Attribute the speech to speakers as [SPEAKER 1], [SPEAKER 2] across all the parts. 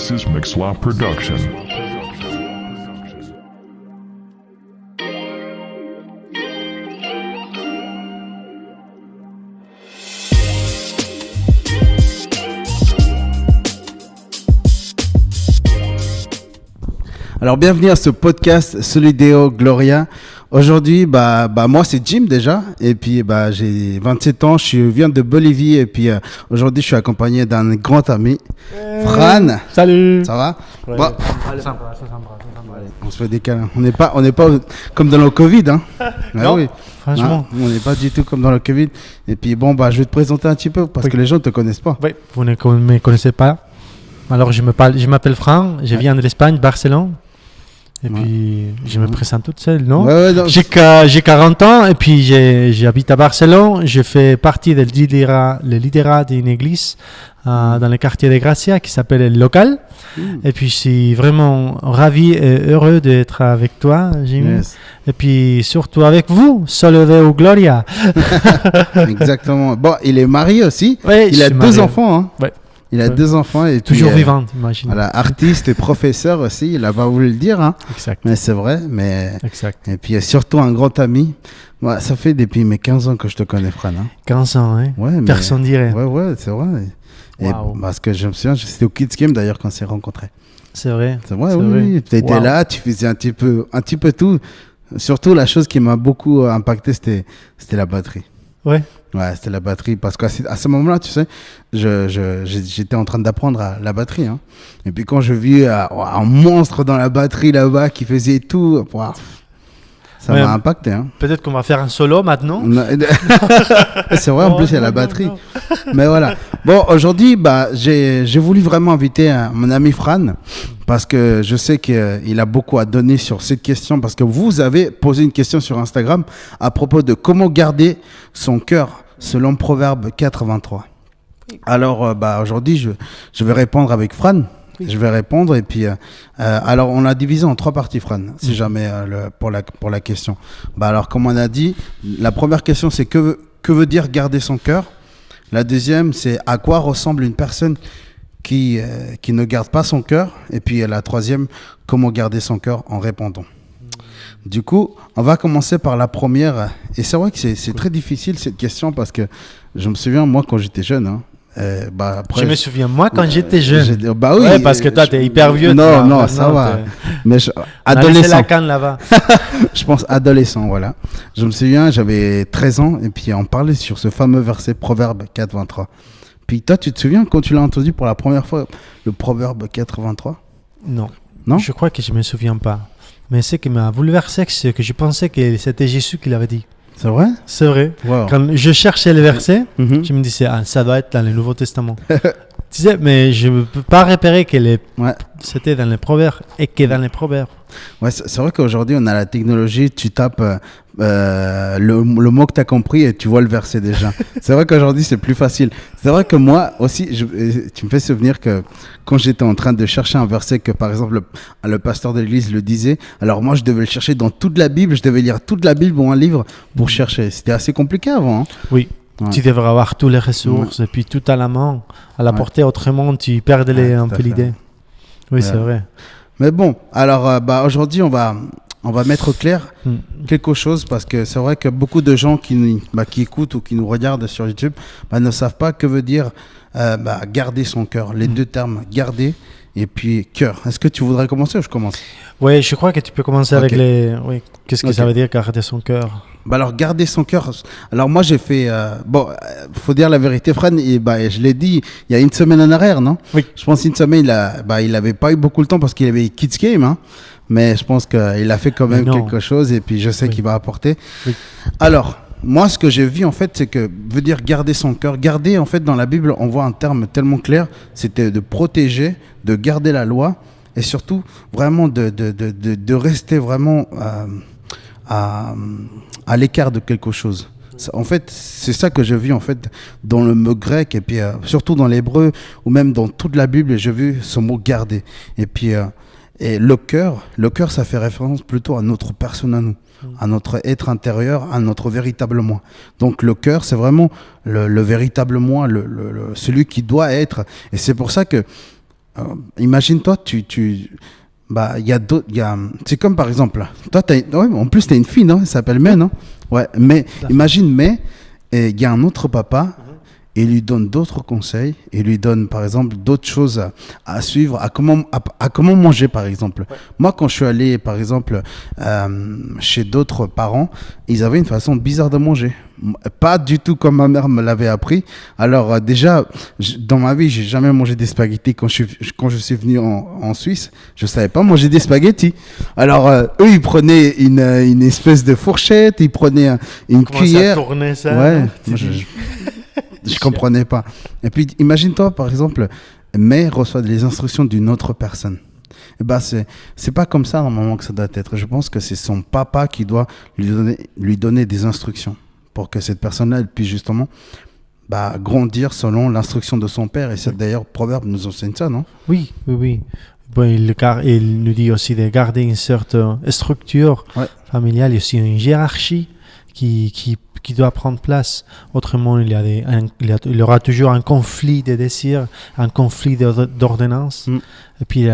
[SPEAKER 1] This is Mixla Production.
[SPEAKER 2] Alors bienvenue à ce podcast Solideo Gloria. Aujourd'hui, moi c'est Jim déjà, et puis j'ai 27 ans, je viens de Bolivie, et puis aujourd'hui je suis accompagné d'un grand ami, Fran.
[SPEAKER 3] Salut.
[SPEAKER 2] Ça va?
[SPEAKER 3] Ouais.
[SPEAKER 2] Bon.
[SPEAKER 3] Allez, ça s'embrasse.
[SPEAKER 2] On se fait des câlins. On n'est pas comme dans le Covid, hein.
[SPEAKER 3] Non,
[SPEAKER 2] oui.
[SPEAKER 3] franchement.
[SPEAKER 2] On n'est pas du tout comme dans le Covid. Et puis je vais te présenter un petit peu parce que les gens ne te connaissent pas.
[SPEAKER 3] Oui, vous ne me connaissez pas. Alors je m'appelle Fran, je viens de l'Espagne, Barcelone. Et puis, je me présente toute seule, non?
[SPEAKER 2] Non.
[SPEAKER 3] J'ai 40 ans et puis j'habite à Barcelone. Je fais partie du leaderat d'une église dans le quartier de Gracia qui s'appelle El Local. Et puis, je suis vraiment ravi et heureux d'être avec toi, Jimmy.
[SPEAKER 2] Yes.
[SPEAKER 3] Et puis, surtout avec vous, Solideo Gloria.
[SPEAKER 2] Exactement. Bon, il est marié aussi.
[SPEAKER 3] Ouais,
[SPEAKER 2] Il a deux enfants, hein.
[SPEAKER 3] Ouais.
[SPEAKER 2] Il a deux enfants et puis,
[SPEAKER 3] Toujours vivante, imagine.
[SPEAKER 2] Voilà, artiste et professeur aussi, il n'a pas voulu le dire, hein.
[SPEAKER 3] Exact.
[SPEAKER 2] Mais c'est vrai,
[SPEAKER 3] Exact.
[SPEAKER 2] et puis surtout un grand ami. Moi, ça fait depuis mes 15 ans que je te connais, Fran, hein.
[SPEAKER 3] 15 ans, hein.
[SPEAKER 2] Ouais,
[SPEAKER 3] Personne dirait.
[SPEAKER 2] Ouais, c'est vrai. Et
[SPEAKER 3] Waouh.
[SPEAKER 2] parce que je me souviens, c'était au Kids Game d'ailleurs quand on s'est rencontrés.
[SPEAKER 3] C'est vrai.
[SPEAKER 2] C'est vrai,
[SPEAKER 3] C'est
[SPEAKER 2] oui. Tu étais
[SPEAKER 3] Waouh.
[SPEAKER 2] là, tu faisais un petit peu tout. Surtout, la chose qui m'a beaucoup impacté, c'était la batterie.
[SPEAKER 3] Ouais.
[SPEAKER 2] Ouais, c'était la batterie. Parce qu'à ce moment-là, tu sais, j'étais en train d'apprendre la batterie, hein. Et puis quand je vis un monstre dans la batterie là-bas qui faisait tout, ça m'a impacté, hein.
[SPEAKER 3] Peut-être qu'on va faire un solo maintenant.
[SPEAKER 2] Non, c'est vrai, en plus, il y a la batterie.
[SPEAKER 3] Non.
[SPEAKER 2] Mais voilà. Bon, aujourd'hui, j'ai voulu vraiment inviter mon ami Fran parce que je sais qu'il a beaucoup à donner sur cette question parce que vous avez posé une question sur Instagram à propos de comment garder son cœur selon Proverbe 4:23. Alors, aujourd'hui, je vais répondre avec Fran. Je vais répondre et puis alors on a divisé en 3 parties, Fran, si jamais pour la question. Alors comme on a dit, la première question c'est que veut dire garder son cœur. La deuxième c'est à quoi ressemble une personne qui ne garde pas son cœur. Et puis la troisième, comment garder son cœur en répondant. Du coup, on va commencer par la première. Et c'est vrai que c'est très difficile cette question parce que je me souviens moi quand j'étais jeune, hein. Après,
[SPEAKER 3] Je me souviens, moi, quand j'étais jeune.
[SPEAKER 2] Oui,
[SPEAKER 3] ouais, parce que toi, t'es hyper vieux.
[SPEAKER 2] Non,
[SPEAKER 3] toi.
[SPEAKER 2] ça va. Mais
[SPEAKER 3] On a laissé
[SPEAKER 2] adolescent.
[SPEAKER 3] la canne là-bas.
[SPEAKER 2] Je pense adolescent, voilà. Je me souviens, j'avais 13 ans et puis on parlait sur ce fameux verset Proverbe 4:23. Puis toi, tu te souviens quand tu l'as entendu pour la première fois, le Proverbe 4:23?
[SPEAKER 3] Non.
[SPEAKER 2] Non?
[SPEAKER 3] Je crois que je me souviens pas. Mais ce qui m'a bouleversé, c'est que je pensais que c'était Jésus qui l'avait dit.
[SPEAKER 2] C'est vrai?
[SPEAKER 3] C'est vrai.
[SPEAKER 2] Wow.
[SPEAKER 3] Quand je cherchais le verset,
[SPEAKER 2] Mhm.
[SPEAKER 3] je me disais, ça doit être dans le Nouveau Testament. Tu sais, mais je ne peux pas repérer que
[SPEAKER 2] Ouais.
[SPEAKER 3] c'était dans les Proverbes et que dans les Proverbes.
[SPEAKER 2] Ouais, c'est vrai qu'aujourd'hui, on a la technologie, tu tapes le mot que tu as compris et tu vois le verset déjà. C'est vrai qu'aujourd'hui, c'est plus facile. C'est vrai que moi aussi, tu me fais souvenir que quand j'étais en train de chercher un verset que, par exemple, le pasteur de l'église le disait, alors moi, je devais le chercher dans toute la Bible, je devais lire toute la Bible ou un livre pour chercher. C'était assez compliqué avant, hein.
[SPEAKER 3] Oui.
[SPEAKER 2] Ouais.
[SPEAKER 3] Tu devrais avoir toutes les ressources et puis tout à la main, à la portée. Autrement, tu perds un
[SPEAKER 2] tout à
[SPEAKER 3] peu
[SPEAKER 2] fait.
[SPEAKER 3] l'idée. Oui, c'est vrai.
[SPEAKER 2] Mais bon, alors aujourd'hui, on va mettre au clair quelque chose parce que c'est vrai que beaucoup de gens qui écoutent ou qui nous regardent sur YouTube ne savent pas que veut dire garder son cœur. Les deux termes, garder et puis cœur. Est-ce que tu voudrais commencer ou je commence?
[SPEAKER 3] Oui, je crois que tu peux commencer avec les... Oui. Qu'est-ce que
[SPEAKER 2] Ok.
[SPEAKER 3] ça veut dire garder son cœur?
[SPEAKER 2] Alors, garder son cœur. Alors, moi, j'ai fait. Faut dire la vérité, Fran. Je l'ai dit il y a une semaine en arrière, non?
[SPEAKER 3] Oui.
[SPEAKER 2] Je pense une semaine, il avait pas eu beaucoup de temps parce qu'il avait Kids Game, hein. Mais je pense qu'il a fait quand même quelque chose et puis je sais qu'il va apporter.
[SPEAKER 3] Oui.
[SPEAKER 2] Alors, moi, ce que j'ai vu, en fait, c'est que veut dire garder son cœur. Garder, en fait, dans la Bible, on voit un terme tellement clair. C'était de protéger, de garder la loi et surtout, vraiment, de rester vraiment à l'écart de quelque chose. En fait, c'est ça que j'ai vu en fait dans le mot grec et puis surtout dans l'hébreu ou même dans toute la Bible, j'ai vu ce mot garder. Et puis et le cœur, ça fait référence plutôt à notre personne à nous, à notre être intérieur, à notre véritable moi. Donc le cœur, c'est vraiment le véritable moi, celui qui doit être. Et c'est pour ça que imagine-toi, il y a d'autres, c'est comme par exemple, toi, en plus, t'as une fille, non? Elle s'appelle May, non? Ouais, mais imagine May, et il y a un autre papa, et il lui donne d'autres conseils, et lui donne par exemple d'autres choses à suivre, à comment manger par exemple. Ouais. Moi, quand je suis allé par exemple chez d'autres parents, ils avaient une façon bizarre de manger. Pas du tout comme ma mère me l'avait appris. Alors déjà, dans ma vie, j'ai jamais mangé des spaghettis. Quand je suis venu en Suisse, je savais pas manger des spaghettis. Alors eux, ils prenaient une espèce de fourchette, ils prenaient une cuillère.
[SPEAKER 3] Ça tournait ça.
[SPEAKER 2] Ouais. Moi, je comprenais pas. Et puis imagine-toi par exemple, May reçoit les instructions d'une autre personne. Et ben c'est pas comme ça normalement que ça doit être. Je pense que c'est son papa qui doit lui donner des instructions pour que cette personne-là elle puisse justement grandir selon l'instruction de son père. Et c'est d'ailleurs Proverbe nous enseigne ça, non?
[SPEAKER 3] Oui. Bon, il nous dit aussi de garder une certaine structure familiale, aussi une hiérarchie qui doit prendre place. Autrement, il y aura toujours un conflit de désirs, un conflit d'ordonnance. Et puis,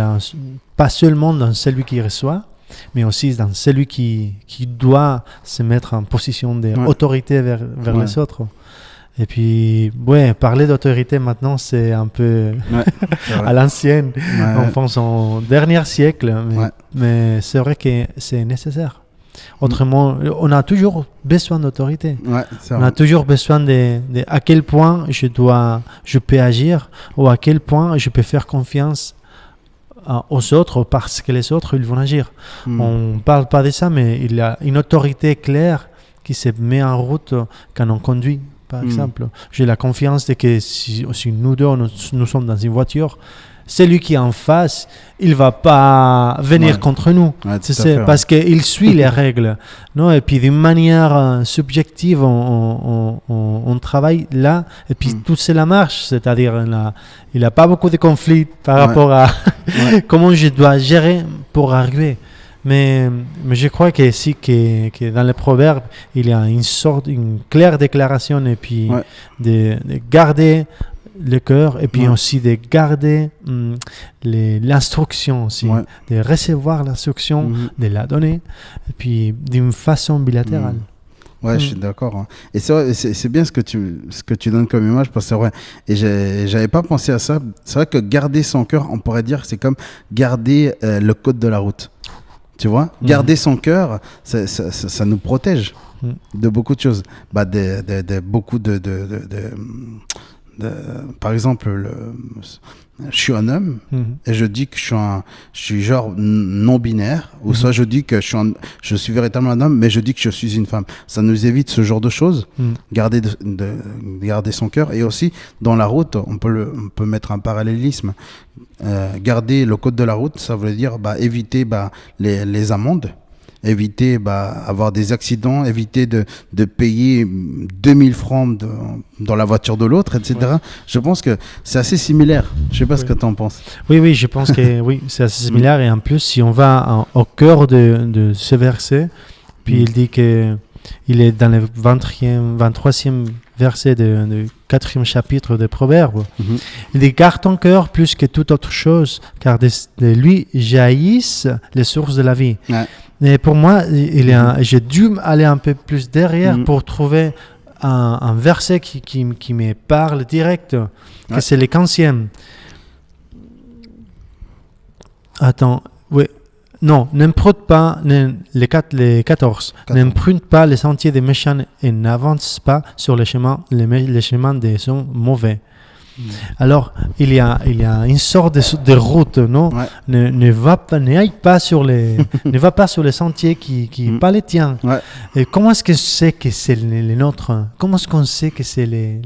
[SPEAKER 3] pas seulement dans celui qui reçoit, mais aussi dans celui qui doit se mettre en position d'autorité vers les autres. Et puis, parler d'autorité maintenant, c'est un peu à l'ancienne. On pense au dernier siècle, mais c'est vrai que c'est nécessaire. Autrement, on a toujours besoin d'autorité. On a toujours besoin de à quel point je peux agir ou à quel point je peux faire confiance aux autres parce que les autres ils vont agir. On ne parle pas de ça, mais il y a une autorité claire qui se met en route quand on conduit. Par exemple, j'ai la confiance de que si nous deux nous sommes dans une voiture, celui qui est en face, il va pas venir contre nous. C'est parce qu'il suit les règles. Non? Et puis d'une manière subjective, on travaille là. Et puis tout cela marche. C'est-à-dire, il n'a pas beaucoup de conflits par rapport à comment je dois gérer pour arriver. Mais je crois que dans les proverbes, il y a une claire déclaration et puis de garder le cœur et puis aussi de garder l'instruction aussi, de recevoir l'instruction, de la donner et puis d'une façon bilatérale.
[SPEAKER 2] Ouais, je suis d'accord. Hein. Et c'est bien ce que tu donnes comme image parce que c'est vrai. Et j'avais pas pensé à ça. C'est vrai que garder son cœur, on pourrait dire que c'est comme garder le code de la route. Tu vois, garder son cœur, ça nous protège de beaucoup de choses. Beaucoup par exemple, je suis un homme et je dis que je suis genre non-binaire, ou soit je dis que je suis véritablement un homme, mais je dis que je suis une femme. Ça nous évite ce genre de choses, garder son cœur. Et aussi, dans la route, on peut mettre un parallélisme. Garder le code de la route, ça veut dire éviter les amendes. Éviter avoir des accidents, éviter de payer 2000 francs dans la voiture de l'autre, etc. Je pense que c'est assez similaire. Je ne sais pas ce que tu en penses.
[SPEAKER 3] Oui, je pense que c'est assez similaire. Et en plus, si on va au cœur de ce verset, puis il dit qu'il est dans le 23e verset du 4e chapitre des Proverbes. Il dit « Garde ton cœur plus que toute autre chose, car de lui jaillissent les sources de la vie. » Mais pour moi, j'ai dû aller un peu plus derrière pour trouver un verset qui me parle direct, que c'est le 15e. Attends, non, n'emprunte pas les 14. N'emprunte pas les sentiers des méchants et n'avance pas sur les chemins des gens mauvais. Alors, il y a une sorte de route, non? Ne va pas sur les sentiers qui pas les tiens. Et comment est-ce que c'est que c'est les nôtres? Comment est-ce qu'on sait que c'est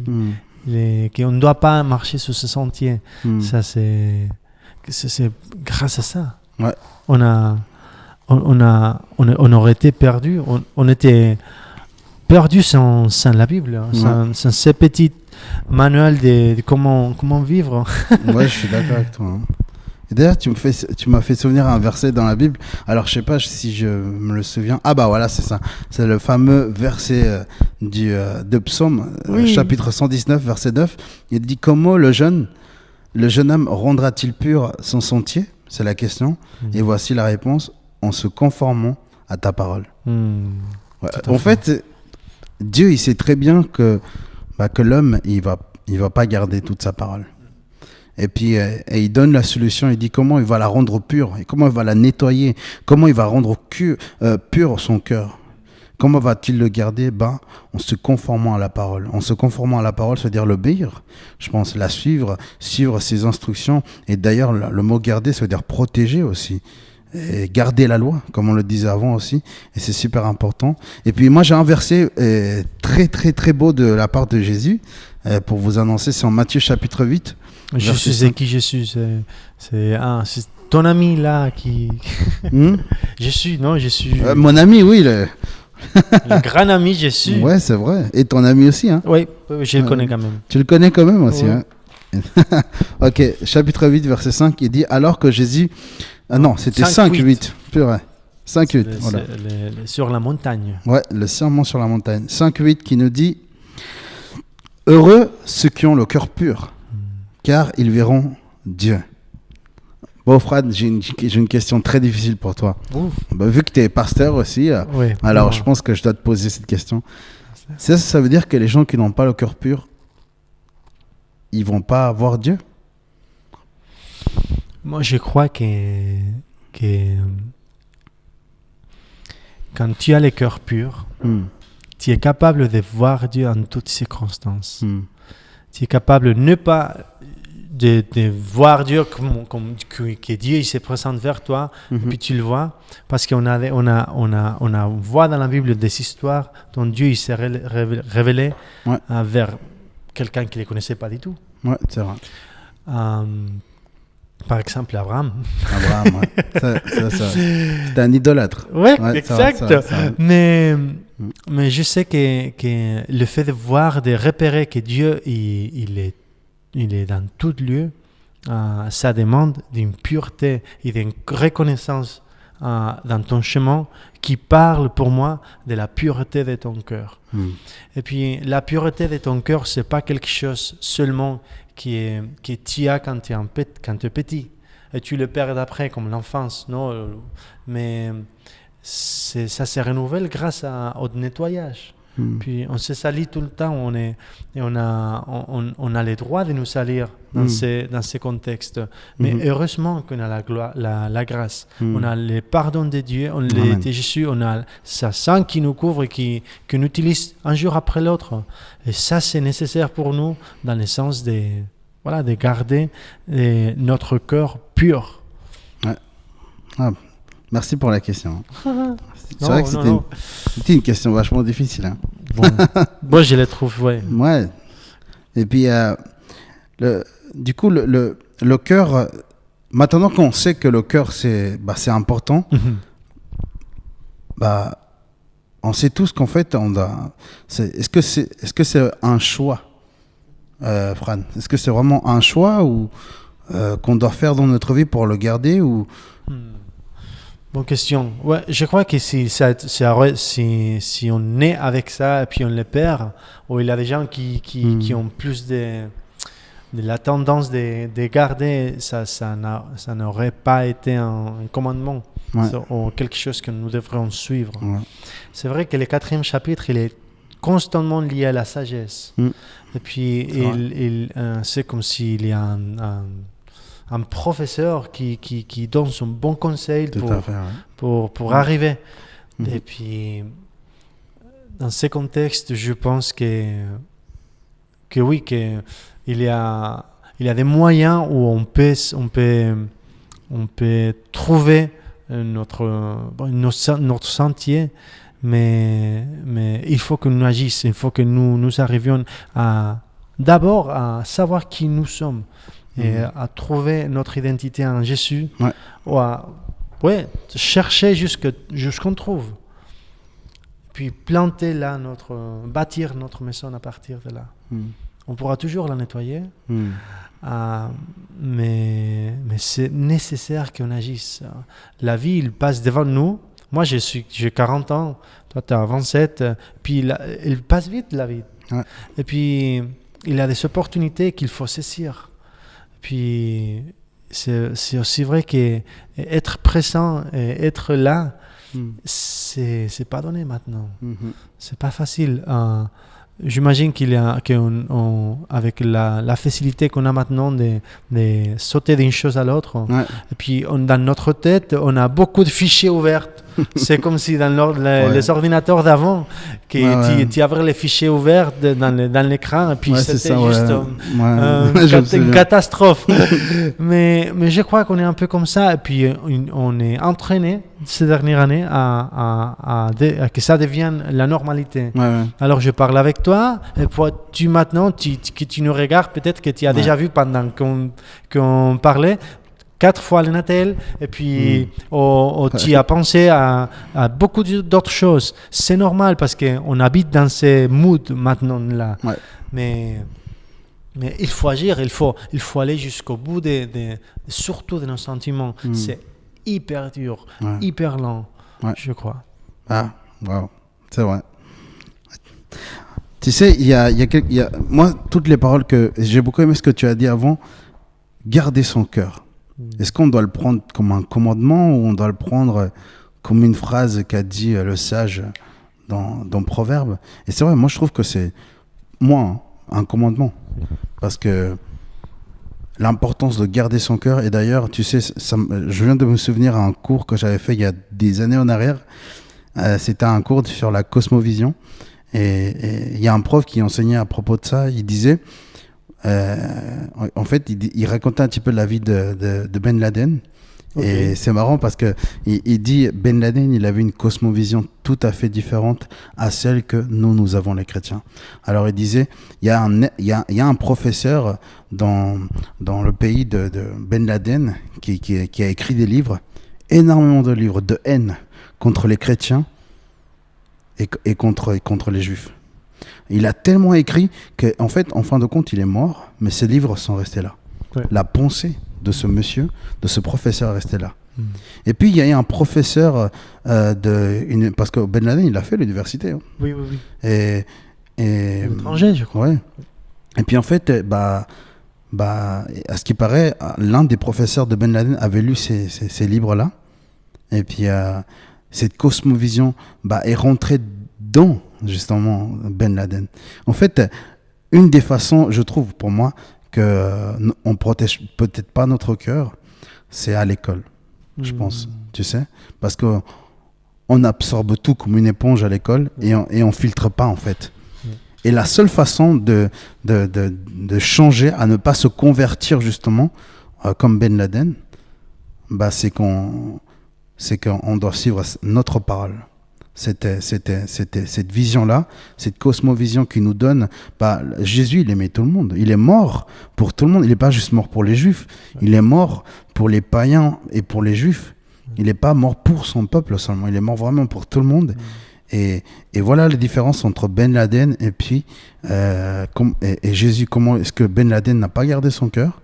[SPEAKER 3] qu'on ne doit pas marcher sur ces sentiers? Ça, c'est grâce à ça. On aurait été perdu. On était perdu sans la Bible, sans ces petits manuels de comment vivre.
[SPEAKER 2] Ouais, je suis d'accord avec toi. Hein. Et d'ailleurs, tu m'as fait souvenir un verset dans la Bible. Alors, je sais pas si je me le souviens. Ah voilà, c'est ça. C'est le fameux verset de Psaume, chapitre 119, verset 9. Il dit « Comment le jeune Le jeune homme rendra-t-il pur son sentier? C'est la question. Et voici la réponse, en se conformant à ta parole. Ouais. En fait, Dieu, il sait très bien que l'homme, il va pas garder toute sa parole. Et puis, et il donne la solution, il dit comment il va la rendre pure, et comment il va la nettoyer, comment il va rendre pur son cœur. Comment va-t-il le garder? En se conformant à la parole. En se conformant à la parole, c'est-à-dire l'obéir, je pense, la suivre ses instructions. Et d'ailleurs, le mot garder, ça veut dire protéger aussi. Et garder la loi, comme on le disait avant aussi. Et c'est super important. Et puis moi, j'ai un verset très, très, très beau de la part de Jésus pour vous annoncer. C'est en Matthieu chapitre 8.
[SPEAKER 3] Jésus, c'est qui Jésus? C'est ton ami là qui... Jésus, non, Jésus...
[SPEAKER 2] mon ami, oui.
[SPEAKER 3] Le grand ami Jésus.
[SPEAKER 2] Ouais, c'est vrai. Et ton ami aussi, hein?
[SPEAKER 3] Oui, je le connais quand même.
[SPEAKER 2] Tu le connais quand même aussi,
[SPEAKER 3] Oui.
[SPEAKER 2] hein? Ok, chapitre 8, verset 5, il dit, alors que Jésus... Ah non, c'était 5-8. Purée. 5-8, voilà.
[SPEAKER 3] Sur la montagne.
[SPEAKER 2] Ouais, le sermon sur la montagne. 5-8 qui nous dit, heureux ceux qui ont le cœur pur, car ils verront Dieu. Bon, Fred, j'ai une question très difficile pour toi. Vu que tu es pasteur aussi,
[SPEAKER 3] Oui,
[SPEAKER 2] alors je pense que je dois te poser cette question. Ça veut dire que les gens qui n'ont pas le cœur pur, ils vont pas voir Dieu?
[SPEAKER 3] Moi, je crois que quand tu as le cœur pur, tu es capable de voir Dieu en toutes circonstances. Tu es capable de ne pas de voir Dieu comme que Dieu il se présente vers toi, et puis tu le vois, parce qu'on voit dans la Bible des histoires dont Dieu il s'est révélé vers quelqu'un qui ne le connaissait pas du tout.
[SPEAKER 2] Ouais, c'est vrai.
[SPEAKER 3] Par exemple, Abraham.
[SPEAKER 2] Abraham, ouais. C'était un idolâtre.
[SPEAKER 3] Ouais, exact. Mais je sais que le fait de voir, de repérer que Dieu, il est dans tout lieu, ça demande d'une pureté et d'une reconnaissance dans ton chemin qui parle pour moi de la pureté de ton cœur. Et puis, la pureté de ton cœur, c'est pas quelque chose seulement que tu as quand tu es petit et tu le perds après comme l'enfance, non? Mais ça se renouvelle grâce au nettoyage. Puis on se salit tout le temps, on a le droit de nous salir dans ces contextes. Mais heureusement qu'on a la grâce, on a le pardon de Dieu, on l'a de Jésus, on a sa sang qui nous couvre et qui nous utilise un jour après l'autre. Et ça, c'est nécessaire pour nous dans le sens de garder notre cœur pur.
[SPEAKER 2] Ouais. Ah, merci pour la question. C'est vrai que c'était une question vachement difficile. Hein.
[SPEAKER 3] Bon, je la trouve, ouais.
[SPEAKER 2] Ouais. Et puis, du coup, le cœur, maintenant qu'on sait que le cœur, c'est important, on sait tous qu'en fait, est-ce que c'est un choix, Fran? Est-ce que c'est vraiment un choix ou qu'on doit faire dans notre vie pour le garder ou...
[SPEAKER 3] Bonne question. Ouais, je crois que si on est avec ça et puis on le perd, ou il y a des gens qui ont plus de la tendance de garder, ça n'aurait pas été un commandement ou quelque chose que nous devrions suivre. Ouais. C'est vrai que le 4e chapitre, il est constamment lié à la sagesse. Et puis, c'est comme s'il y a un professeur qui donne son bon conseil pour arriver. Et puis, dans ces contextes, je pense que oui, qu'il y a des moyens où on peut trouver notre sentier, mais il faut que nous agissions, il faut que nous arrivions d'abord à savoir qui nous sommes. Et à trouver notre identité en Jésus, ou à chercher jusqu'on trouve. Puis planter là, bâtir notre maison à partir de là. On pourra toujours la nettoyer, mais c'est nécessaire qu'on agisse. La vie, il passe devant nous. Moi, j'ai 40 ans, toi, tu as 27, puis il passe vite, la vie. Et puis, il y a des opportunités qu'il faut saisir. Puis c'est aussi vrai qu'être présent et être là, c'est pas donné maintenant. C'est pas facile. J'imagine avec la facilité qu'on a maintenant de sauter d'une chose à l'autre, et puis dans notre tête, on a beaucoup de fichiers ouverts. C'est comme si dans les ordinateurs d'avant, tu avais les fichiers ouverts dans l'écran, et puis c'était juste une catastrophe. mais je crois qu'on est un peu comme ça, et puis on est entraîné ces dernières années à que ça devienne la normalité. Alors je parle avec toi, et tu maintenant, tu nous regardes, peut-être que tu as déjà vu pendant qu'on parlait, 4 fois le Natel, et puis tu as pensé à beaucoup d'autres choses. C'est normal parce qu'on habite dans ces moods maintenant là. Mais il faut agir, il faut aller jusqu'au bout surtout de nos sentiments. C'est hyper dur, hyper lent, je crois.
[SPEAKER 2] Ah, wow, c'est vrai. Tu sais, moi, toutes les paroles que j'ai beaucoup aimé ce que tu as dit avant, garder son cœur. Est-ce qu'on doit le prendre comme un commandement ou on doit le prendre comme une phrase qu'a dit le sage dans Proverbe? Et c'est vrai, moi je trouve que c'est un commandement. Parce que l'importance de garder son cœur, et d'ailleurs, tu sais, je viens de me souvenir à un cours que j'avais fait il y a des années en arrière. C'était un cours sur la cosmovision. Et il y a un prof qui enseignait à propos de ça, il disait... en fait, il racontait un petit peu la vie de Ben Laden. Et c'est marrant parce que il dit Ben Laden, il avait une cosmovision tout à fait différente à celle que nous avons les chrétiens. Alors il disait, il y a un professeur dans le pays de Ben Laden qui a écrit des livres, énormément de livres de haine contre les chrétiens et contre les juifs. Il a tellement écrit qu'en fait, en fin de compte, il est mort, mais ses livres sont restés là. La pensée de ce monsieur, de ce professeur est restée là. Et puis, il y a un professeur parce que Ben Laden, il a fait l'université. Hein.
[SPEAKER 3] Oui.
[SPEAKER 2] Et
[SPEAKER 3] étranger, je crois.
[SPEAKER 2] Ouais. Et puis, en fait, à ce qui paraît, l'un des professeurs de Ben Laden avait lu ces livres-là. Et puis, cette cosmovision est rentrée dans justement Ben Laden. En fait, une des façons, je trouve pour moi, qu'on protège peut-être pas notre cœur, c'est à l'école, je pense, tu sais, parce que on absorbe tout comme une éponge à l'école et on filtre pas en fait. Et la seule façon de changer, à ne pas se convertir justement comme Ben Laden, c'est qu'on doit suivre notre parole. C'était cette vision-là, cette cosmovision qui nous donne. Jésus, il aimait tout le monde. Il est mort pour tout le monde. Il n'est pas juste mort pour les Juifs. Il est mort pour les païens et pour les Juifs. Il n'est pas mort pour son peuple seulement. Il est mort vraiment pour tout le monde. Et voilà la différence entre Ben Laden et puis et Jésus. Comment est-ce que Ben Laden n'a pas gardé son cœur?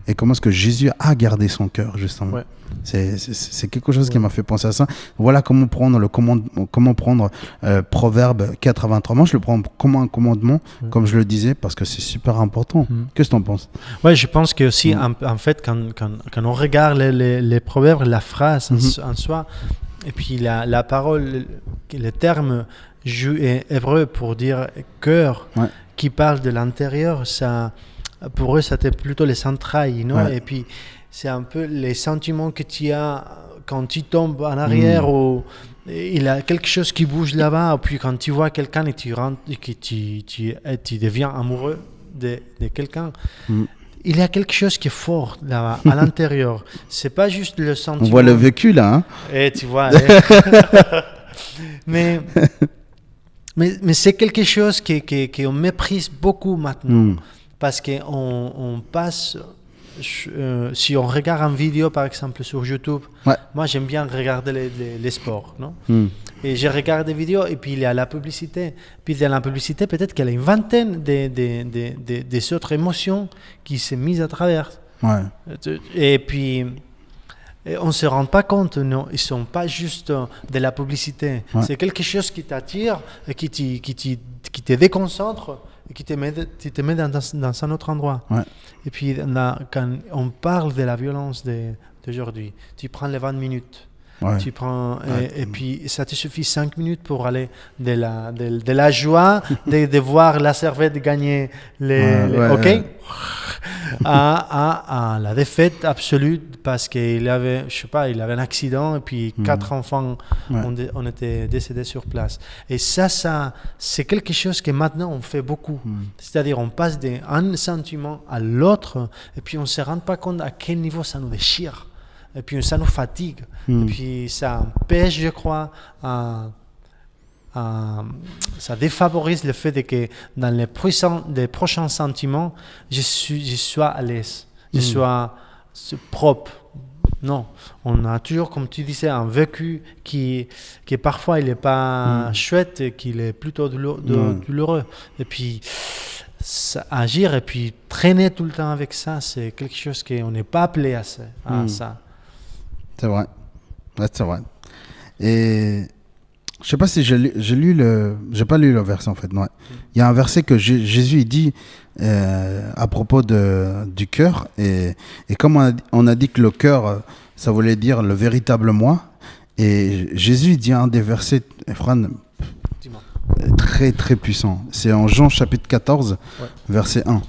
[SPEAKER 2] Et comment est-ce que Jésus a gardé son cœur, justement. C'est quelque chose qui m'a fait penser à ça. Voilà comment prendre Proverbe 4:23. Moi, je le prends comme un commandement, comme je le disais, parce que c'est super important. Qu'est-ce que tu en penses?
[SPEAKER 3] Ouais, je pense que aussi, en fait, quand on regarde les proverbes, la phrase en soi, et puis la parole, le terme hébreu pour dire cœur, qui parle de l'intérieur, ça... Pour eux, c'était plutôt les entrailles, non? Et puis, c'est un peu les sentiments que tu as quand tu tombes en arrière ou il y a quelque chose qui bouge là-bas. Et puis, quand tu vois quelqu'un et tu rentres, que tu deviens amoureux de quelqu'un, il y a quelque chose qui est fort là-bas, à l'intérieur. C'est pas juste le sentiment.
[SPEAKER 2] On voit le vécu là. Hein?
[SPEAKER 3] Et tu vois. Mais c'est quelque chose qu'on méprise beaucoup maintenant. Parce qu'on passe, si on regarde une vidéo par exemple sur YouTube, moi j'aime bien regarder les sports, non? Et je regarde des vidéos et puis il y a la publicité. Puis dans la publicité, peut-être qu'il y a une vingtaine des autres émotions qui sont mises à travers. Et puis on ne se rend pas compte, non, ils ne sont pas juste de la publicité. C'est quelque chose qui t'attire, qui te déconcentre. et qui tu te mets dans un autre endroit.
[SPEAKER 2] Ouais.
[SPEAKER 3] Et puis, quand on parle de la violence d'aujourd'hui, tu prends les 20 minutes.
[SPEAKER 2] Ouais.
[SPEAKER 3] Tu prends, et puis ça te suffit 5 minutes pour aller de la joie de voir la Servette gagner à la défaite absolue parce qu'il avait, je sais pas, il avait un accident et puis 4 enfants ont été décédés sur place. Et ça, c'est quelque chose que maintenant on fait beaucoup. C'est-à-dire on passe d'un sentiment à l'autre et puis on ne se rend pas compte à quel niveau ça nous déchire. Et puis ça nous fatigue. Et puis ça empêche, je crois, ça défavorise le fait que dans les prochains sentiments, je sois à l'aise, je sois propre. Non, on a toujours, comme tu disais, un vécu qui parfois il n'est pas chouette et qu'il est plutôt douloureux. Et puis agir et puis traîner tout le temps avec ça, c'est quelque chose qu'on n'est pas appelé à ça.
[SPEAKER 2] C'est vrai. Ouais, c'est vrai. Et je sais pas si j'ai pas lu le verset en fait. Ouais. Il y a un verset que Jésus il dit à propos du cœur et comme on a dit que le cœur ça voulait dire le véritable moi et Jésus dit un des versets, Fran, très très puissant. C'est en Jean chapitre 14 verset 1. Okay.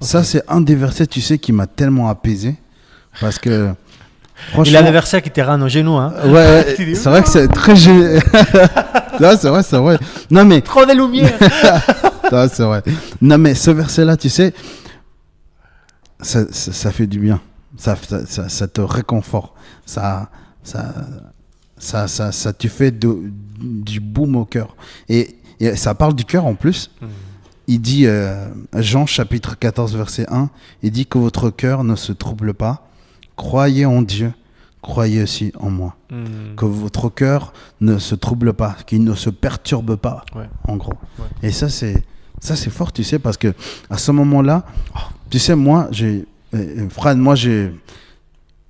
[SPEAKER 2] Ça c'est un des versets tu sais qui m'a tellement apaisé parce que
[SPEAKER 3] il a des versets qui te rendent aux genoux, hein.
[SPEAKER 2] Ouais, c'est vrai que c'est très Là, c'est vrai. Non mais
[SPEAKER 3] trop de lumière.
[SPEAKER 2] Non, c'est vrai. Non mais ce verset-là, tu sais, ça fait du bien. Ça te réconforte. Ça tu fais du boum au cœur. Et ça parle du cœur en plus. Il dit Jean chapitre 14 verset 1, il dit que votre cœur ne se trouble pas. Croyez en Dieu, croyez aussi en moi. Que votre cœur ne se trouble pas, qu'il ne se perturbe pas, en gros. Ouais. Et ça c'est fort, tu sais, parce que à ce moment-là, tu sais, moi,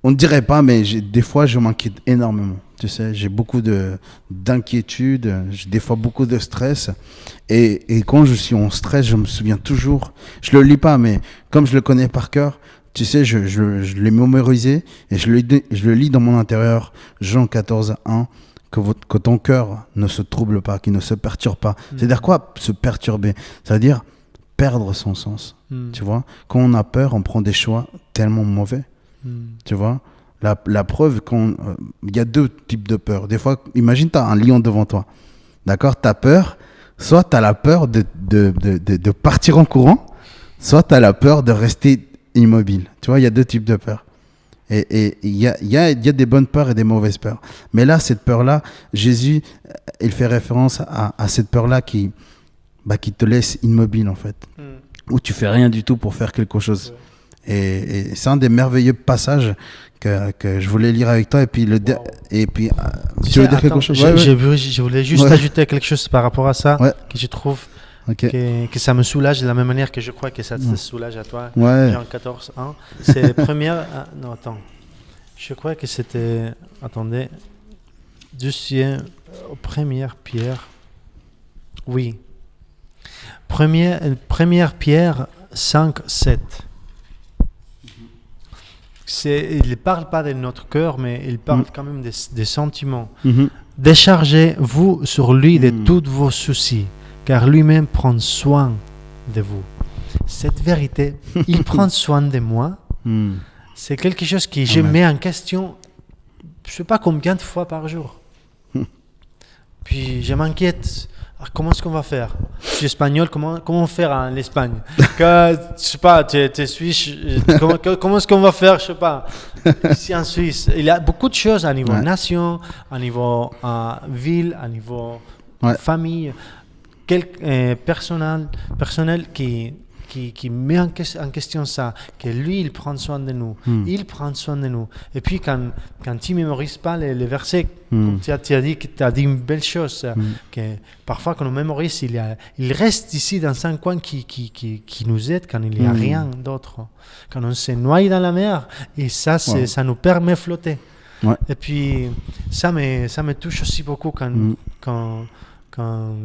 [SPEAKER 2] on ne dirait pas, mais des fois, je m'inquiète énormément. Tu sais, j'ai beaucoup d'inquiétude, j'ai des fois beaucoup de stress. Et quand je suis en stress, je me souviens toujours, je le lis pas, mais comme je le connais par cœur, tu sais, je l'ai mémorisé et je le lis dans mon intérieur. Jean 14, 1, que ton cœur ne se trouble pas, qu'il ne se perturbe pas. C'est-à-dire quoi, se perturber? C'est-à-dire perdre son sens. Tu vois, quand on a peur, on prend des choix tellement mauvais. Tu vois, la preuve, il y a 2 types de peur. Des fois, imagine, tu as un lion devant toi. D'accord, tu as peur. Soit tu as la peur de partir en courant, soit tu as la peur de rester immobile. Tu vois, il y a 2 types de peurs. Et il y a des bonnes peurs et des mauvaises peurs. Mais là, cette peur-là, Jésus, il fait référence à cette peur-là qui te laisse immobile, en fait. Où tu fais rien du tout pour faire quelque chose. Et c'est un des merveilleux passages que je voulais lire avec toi. Et puis, tu veux dire quelque chose?
[SPEAKER 3] Je voulais juste ajouter quelque chose par rapport à ça, que je trouve que ça me soulage de la même manière que je crois que ça te soulage à toi. Jean 14, 1. C'est première... non, attends. Je crois que c'était... Attendez. Première Pierre. Oui. Première Pierre 5, 7. Il ne parle pas de notre cœur, mais il parle quand même des sentiments. Déchargez-vous sur lui de tous vos soucis, car lui-même prend soin de vous. Cette vérité, il prend soin de moi, c'est quelque chose que je mets en question, je ne sais pas combien de fois par jour. Puis je m'inquiète. Comment est-ce qu'on va faire? Je suis espagnol, comment faire en Espagne? Je sais pas, tu es suisse, comment est-ce qu'on va faire? Je sais pas. Ici en Suisse, il y a beaucoup de choses à niveau nation, à niveau ville, à niveau famille, personnel qui met en question ça, que lui, il prend soin de nous. Il prend soin de nous. Et puis, quand tu ne mémorises pas les versets, comme tu as dit, que tu as dit une belle chose, que parfois, quand on mémorise, il reste ici dans un coin qui nous aide quand il n'y a rien d'autre. Quand on se noie dans la mer, et ça, ça nous permet de flotter. Et puis, ça me touche aussi beaucoup quand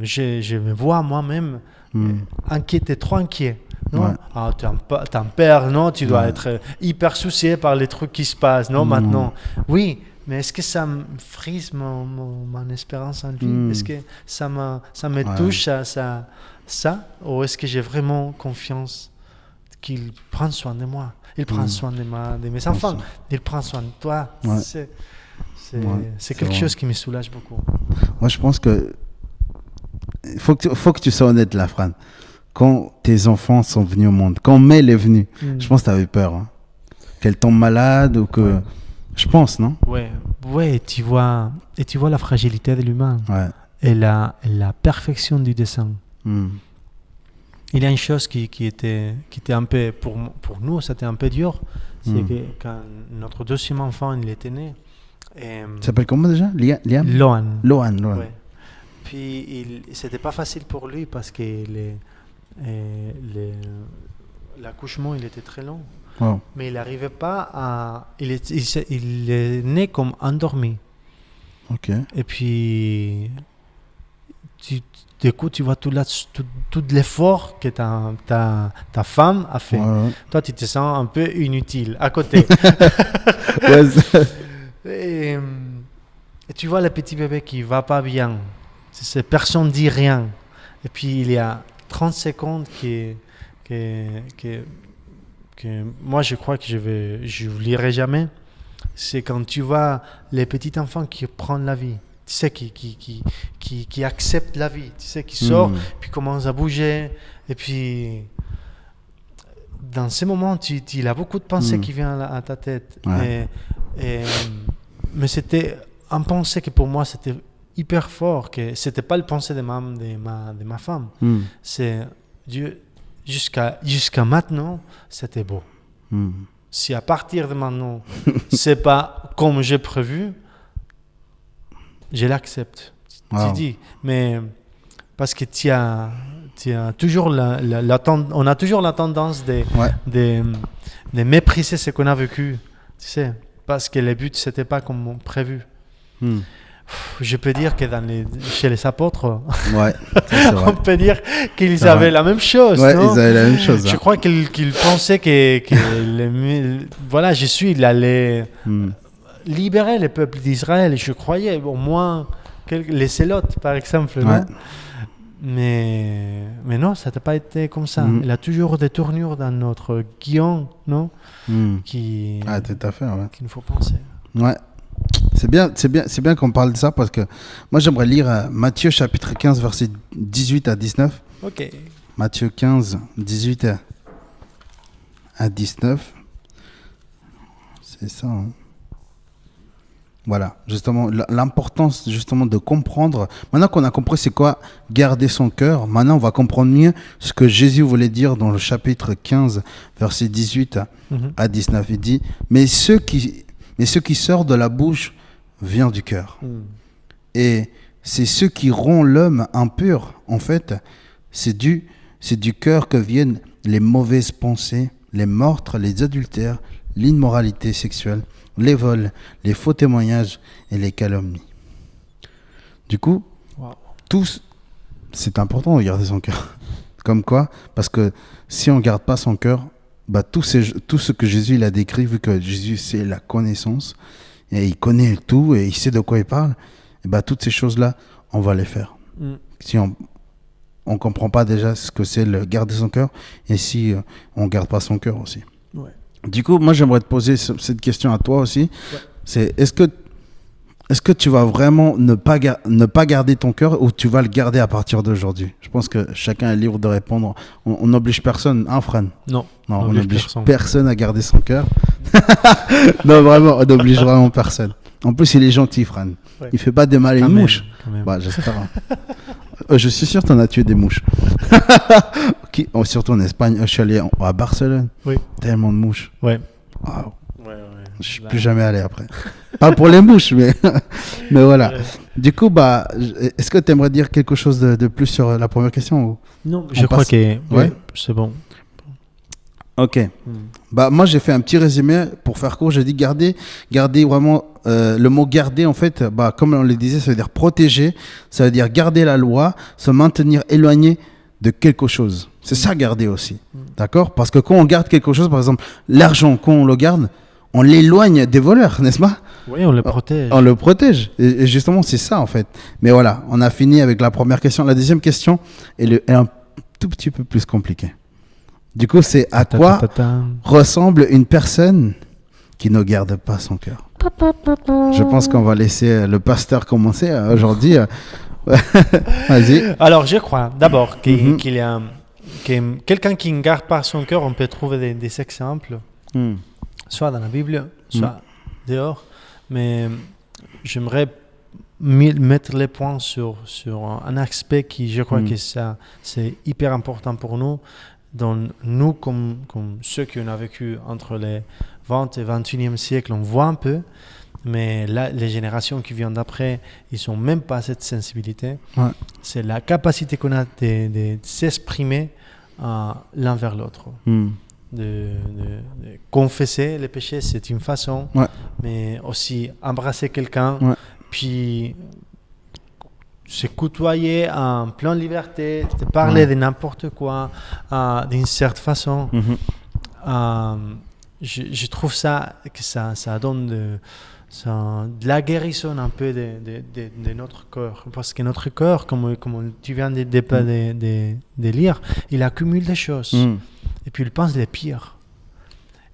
[SPEAKER 3] je me vois moi-même Inquiet, t'es trop inquiet. Non,
[SPEAKER 2] Ouais.
[SPEAKER 3] ah, t'es un père, non, tu dois
[SPEAKER 2] Ouais.
[SPEAKER 3] être hyper soucié par les trucs qui se passent, non, maintenant. Oui, mais est-ce que ça me frise mon espérance en lui? Est-ce que ça me touche, ça? Ou est-ce que j'ai vraiment confiance qu'il prend soin de moi? Il prend soin de mes enfants. Il prend soin de toi.
[SPEAKER 2] Ouais.
[SPEAKER 3] C'est quelque chose qui me soulage beaucoup.
[SPEAKER 2] Moi, je pense que faut que tu sois honnête là, Fran. Quand tes enfants sont venus au monde, quand Mel est venue, je pense que tu avais peur. Hein. Qu'elle tombe malade ou que...
[SPEAKER 3] Ouais.
[SPEAKER 2] Je pense, non?
[SPEAKER 3] Ouais, et tu vois la fragilité de l'humain
[SPEAKER 2] Ouais.
[SPEAKER 3] et la perfection du dessin. Il y a une chose qui était un peu, pour nous, c'était un peu dur, c'est que quand notre deuxième enfant, il était né,
[SPEAKER 2] Il s'appelle comment déjà? Liam?
[SPEAKER 3] Lohan.
[SPEAKER 2] Lohan.
[SPEAKER 3] Ouais. Puis c'était pas facile pour lui parce que l'accouchement, il était très long.
[SPEAKER 2] Wow.
[SPEAKER 3] Mais il n'arrivait pas à... Il est né comme endormi.
[SPEAKER 2] Ok.
[SPEAKER 3] Et puis, du coup, tu vois tout l'effort que ta femme a fait.
[SPEAKER 2] Ouais.
[SPEAKER 3] Toi, tu te sens un peu inutile à côté. et tu vois le petit bébé qui va pas bien. Personne ne dit rien. Et puis, il y a 30 secondes que moi, je crois que je n'oublierai jamais. C'est quand tu vois les petits enfants qui prennent la vie. Tu sais, qui acceptent la vie. Tu sais, qui sort, puis commence à bouger. Et puis, dans ces moments, il a beaucoup de pensées qui viennent à ta tête.
[SPEAKER 2] Ouais.
[SPEAKER 3] Mais c'était un pensée que pour moi, c'était hyper fort. Que c'était pas le pensée de ma femme. C'est Dieu. Jusqu'à maintenant, c'était beau. Si à partir de maintenant, c'est pas comme j'ai prévu, je l'accepte.
[SPEAKER 2] Wow.
[SPEAKER 3] Tu dis, mais parce que tu as toujours on a toujours la tendance de mépriser ce qu'on a vécu, tu sais, parce que le but c'était pas comme prévu. Je peux dire que chez les apôtres,
[SPEAKER 2] Ouais, c'est vrai.
[SPEAKER 3] on peut dire qu'ils avaient la même chose.
[SPEAKER 2] Ouais,
[SPEAKER 3] non?
[SPEAKER 2] ils avaient la même chose.
[SPEAKER 3] Je crois qu'ils pensaient que voilà, Jésus il allait libérer le peuple d'Israël. Je croyais au moins les Zélotes, par exemple.
[SPEAKER 2] Ouais.
[SPEAKER 3] Non? Mais non, ça n'a pas été comme ça. Il y a toujours des tournures dans notre guion, non? Qui
[SPEAKER 2] tout à fait, ouais.
[SPEAKER 3] qu'il nous faut penser.
[SPEAKER 2] Ouais. C'est bien qu'on parle de ça parce que moi j'aimerais lire Matthieu chapitre 15 versets 18 à 19.
[SPEAKER 3] Ok.
[SPEAKER 2] Matthieu 15, 18 à 19. C'est ça. Hein. Voilà, justement, l'importance justement de comprendre. Maintenant qu'on a compris c'est quoi garder son cœur, maintenant on va comprendre mieux ce que Jésus voulait dire dans le chapitre 15, verset 18 à 19. Il dit, mais ce qui sort de la bouche vient du cœur. Et c'est ce qui rend l'homme impur. En fait, c'est du cœur que viennent les mauvaises pensées, les meurtres, les adultères, l'immoralité sexuelle, les vols, les faux témoignages et les calomnies. Du coup, c'est important de garder son cœur. Comme quoi, parce que si on ne garde pas son cœur, tout ce que Jésus il a décrit, vu que Jésus c'est la connaissance, et il connaît tout et il sait de quoi il parle, et toutes ces choses-là, on va les faire. Si on ne comprend pas déjà ce que c'est le garder son cœur, et si on ne garde pas son cœur aussi. Ouais. Du coup, moi j'aimerais te poser cette question à toi aussi. Ouais. C'est est-ce que tu vas vraiment ne pas garder ton cœur ou tu vas le garder à partir d'aujourd'hui? Je pense que chacun est libre de répondre. On n'oblige personne, hein, Fran?
[SPEAKER 3] Non,
[SPEAKER 2] on n'oblige personne à garder son cœur. Non, vraiment, on n'oblige vraiment personne. En plus, il est gentil, Fran. Ouais. Il fait pas de mal à une mouche. J'espère. Je suis sûr que tu en as tué des mouches. Surtout en Espagne. Je suis allé à Barcelone. Oui. Tellement de mouches.
[SPEAKER 3] Ouais.
[SPEAKER 2] Wow. Je suis plus jamais allé après. Pas pour les mouches, mais voilà. Du coup, est-ce que tu aimerais dire quelque chose de plus sur la première question ou
[SPEAKER 3] non, je crois que c'est bon.
[SPEAKER 2] Ok. Moi, j'ai fait un petit résumé pour faire court. J'ai dit garder vraiment. Le mot garder, en fait, comme on le disait, ça veut dire protéger. Ça veut dire garder la loi, se maintenir éloigné de quelque chose. C'est ça, garder aussi. D'accord? Parce que quand on garde quelque chose, par exemple, l'argent, quand on le garde, on l'éloigne des voleurs, n'est-ce pas?
[SPEAKER 3] Oui, on le protège.
[SPEAKER 2] On le protège. Et justement, c'est ça, en fait. Mais voilà, on a fini avec la première question. La deuxième question est un tout petit peu plus compliquée. Du coup, c'est à quoi ressemble une personne qui ne garde pas son cœur? Je pense qu'on va laisser le pasteur commencer aujourd'hui. Vas-y.
[SPEAKER 3] Alors, je crois d'abord qu'il y a quelqu'un qui ne garde pas son cœur, on peut trouver des exemples, soit dans la Bible, soit dehors. Mais j'aimerais mettre les points sur un aspect qui, je crois que ça, c'est hyper important pour nous. Donc, nous, comme ceux qui ont vécu entre les 20 et 21e siècle, on voit un peu. Mais là, les générations qui viennent d'après, ils n'ont même pas cette sensibilité. Ouais. C'est la capacité qu'on a de s'exprimer l'un vers l'autre. De confesser les péchés, c'est une façon. Ouais. Mais aussi embrasser quelqu'un, puis se côtoyer en pleine liberté, de parler de n'importe quoi, d'une certaine façon. Je trouve que ça donne de la guérison un peu de notre cœur. Parce que notre cœur, comme tu viens de lire, il accumule des choses. Et puis il pense les pires.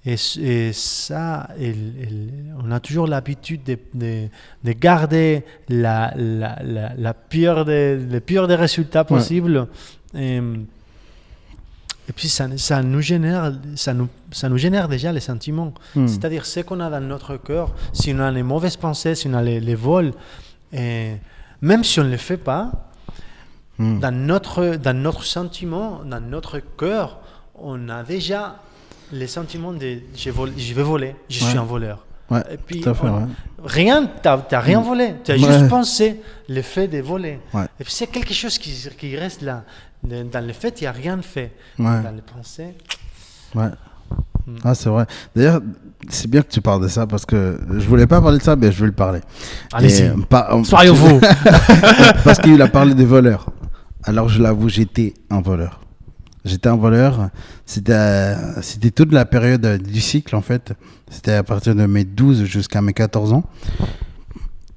[SPEAKER 3] Et ça, on a toujours l'habitude de garder la pire les pires des résultats possibles. Et puis ça nous génère déjà les sentiments. C'est-à-dire ce qu'on a dans notre cœur, si on a les mauvaises pensées, si on a les vols, et même si on ne le fait pas, dans notre sentiment, dans notre cœur, on a déjà les sentiments de je vais voler, je suis un voleur.
[SPEAKER 2] Ouais,
[SPEAKER 3] et puis
[SPEAKER 2] tout à fait,
[SPEAKER 3] rien, t'as rien volé, tu as juste pensé le fait de voler. Et puis c'est quelque chose qui reste là. Dans le fait, il n'y a rien fait. Dans les pensées.
[SPEAKER 2] Ah, c'est vrai. D'ailleurs, c'est bien que tu parles de ça parce que je voulais pas parler de ça, mais je veux le parler.
[SPEAKER 3] Allez-y. Soyez-vous.
[SPEAKER 2] Parce qu'il a parlé des voleurs. Alors, je l'avoue, j'étais un voleur. C'était toute la période du cycle, en fait. C'était à partir de mes 12 jusqu'à mes 14 ans.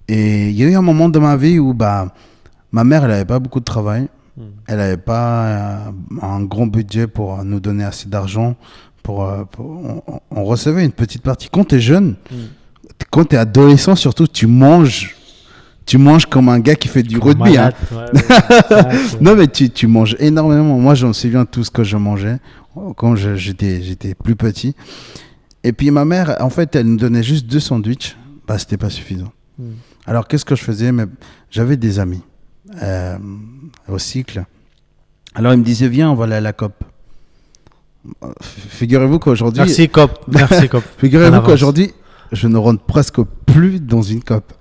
[SPEAKER 2] Et il y a eu un moment de ma vie où ma mère, elle n'avait pas beaucoup de travail. Elle n'avait pas un grand budget pour nous donner assez d'argent. On recevait une petite partie. Quand tu es jeune, quand tu es adolescent, surtout, tu manges comme un gars qui fait du rugby. Hein. Non, mais tu manges énormément. Moi, j'en souviens tout ce que je mangeais quand j'étais plus petit. Et puis, ma mère, en fait, elle nous donnait juste 2 sandwichs. C'était pas suffisant. Alors, qu'est-ce que je faisais? J'avais des amis au cycle. Alors, ils me disaient, viens, on va aller à la COP. Figurez-vous qu'aujourd'hui...
[SPEAKER 3] Merci, COP.
[SPEAKER 2] Figurez-vous qu'aujourd'hui, je ne rentre presque plus dans une COP.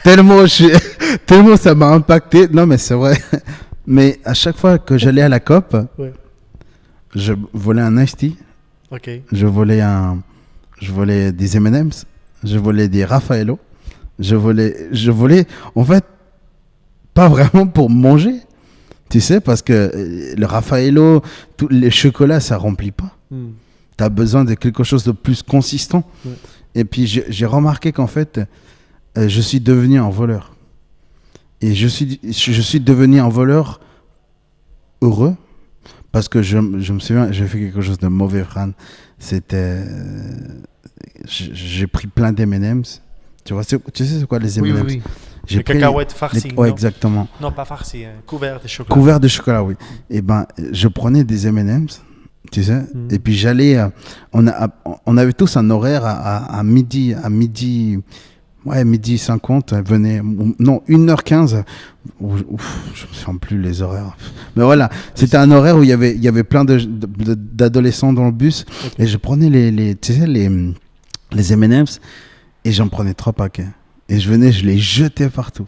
[SPEAKER 2] Tellement ça m'a impacté. Non, mais c'est vrai. Mais à chaque fois que j'allais à la COP, je volais un iced tea. Je volais des M&M's. Je volais des Raffaello. Je volais, en fait, pas vraiment pour manger. Tu sais, parce que le Raffaello, tous les chocolats, ça remplit pas. Tu as besoin de quelque chose de plus consistant. Et puis, j'ai remarqué qu'en fait, je suis devenu un voleur. Et je suis devenu un voleur heureux parce que je me souviens, j'ai fait quelque chose de mauvais, Fran. J'ai pris plein d'M&M's. Tu sais c'est quoi les M&M's?
[SPEAKER 3] Oui. Les cacahuètes farcies.
[SPEAKER 2] Oui, exactement.
[SPEAKER 3] Non, pas farcies, couverts de chocolat.
[SPEAKER 2] Couverts de chocolat, oui. Et je prenais des M&M's, tu sais, et puis j'allais... on avait tous un horaire à midi... Ouais, midi 50, venait... Non, 1h15. Je ne me souviens plus les horaires. Mais voilà, c'était un horaire où il y avait plein d'adolescents dans le bus. Et je prenais tu sais, les M&M's et j'en prenais 3 paquets. Et je les jetais partout.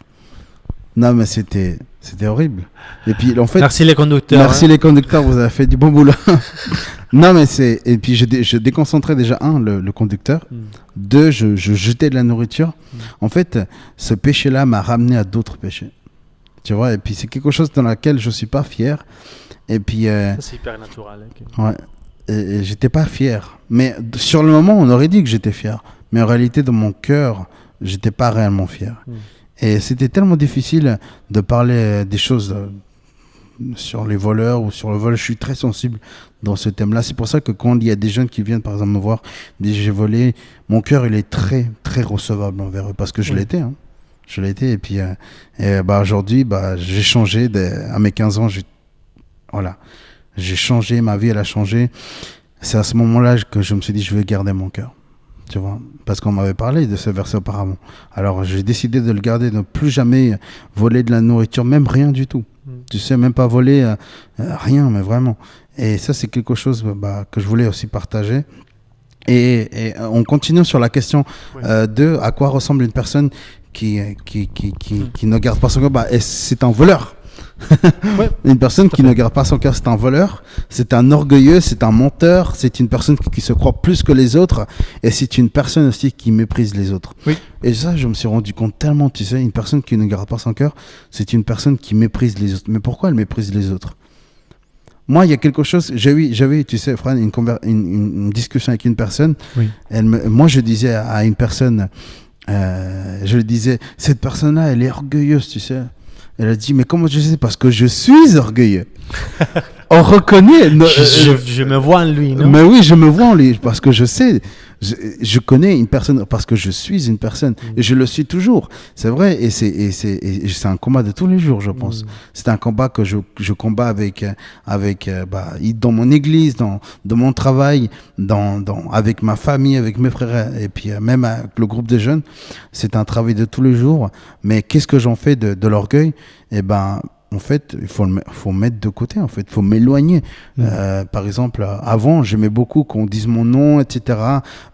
[SPEAKER 2] Non, mais c'était horrible. Et puis, en fait...
[SPEAKER 3] Merci les conducteurs.
[SPEAKER 2] Merci les conducteurs, vous avez fait du bon boulot. Non, mais et puis je déconcentrais déjà, le conducteur. 2, je jetais de la nourriture. En fait, ce péché-là m'a ramené à d'autres péchés. Tu vois, et puis c'est quelque chose dans lequel je ne suis pas fier. Et puis,
[SPEAKER 3] Ça, c'est hyper naturel. Ok.
[SPEAKER 2] ouais, et j'étais pas fier. Mais sur le moment, on aurait dit que j'étais fier. Mais en réalité, dans mon cœur, j'étais pas réellement fier. Et c'était tellement difficile de parler des choses sur les voleurs ou sur le vol. Je suis très sensible dans ce thème-là. C'est pour ça que quand il y a des jeunes qui viennent, par exemple, me voir, disent j'ai volé, mon cœur, il est très, très recevable envers eux. Parce que je l'étais, hein. Je l'étais. Et puis, aujourd'hui, j'ai changé. À mes 15 ans, voilà. J'ai changé. Ma vie, elle a changé. C'est à ce moment-là que je me suis dit, je vais garder mon cœur. Tu vois, parce qu'on m'avait parlé de ce verset auparavant. Alors j'ai décidé de le garder, de ne plus jamais voler de la nourriture, même rien du tout. Tu sais, même pas voler rien, mais vraiment. Et ça, c'est quelque chose que je voulais aussi partager. Et on continue sur la question de à quoi ressemble une personne qui ne garde pas son cœur. C'est un voleur. Une personne qui ne garde pas son cœur, c'est un voleur, c'est un orgueilleux, c'est un menteur, c'est une personne qui se croit plus que les autres, et c'est une personne aussi qui méprise les autres. Et ça, je me suis rendu compte tellement, tu sais, une personne qui ne garde pas son cœur, c'est une personne qui méprise les autres. Mais pourquoi elle méprise les autres? Moi, il y a quelque chose, j'ai eu, tu sais, Fran, une discussion avec une personne. Moi, je disais à une personne, je lui disais, cette personne-là, elle est orgueilleuse, tu sais. Elle a dit, mais comment je sais? Parce que je suis orgueilleux. On reconnaît.
[SPEAKER 3] Je me vois en lui, non?
[SPEAKER 2] Mais oui, je me vois en lui, parce que je sais. Je connais une personne, parce que je suis une personne. Et je le suis toujours. C'est vrai, et c'est un combat de tous les jours, je pense. C'est un combat que je combats dans mon église, dans mon travail, avec ma famille, avec mes frères, et puis même avec le groupe des jeunes. C'est un travail de tous les jours. Mais qu'est-ce que j'en fais de l'orgueil? En fait, il faut mettre de côté, en fait. Il faut m'éloigner. Par exemple, avant, j'aimais beaucoup qu'on dise mon nom, etc.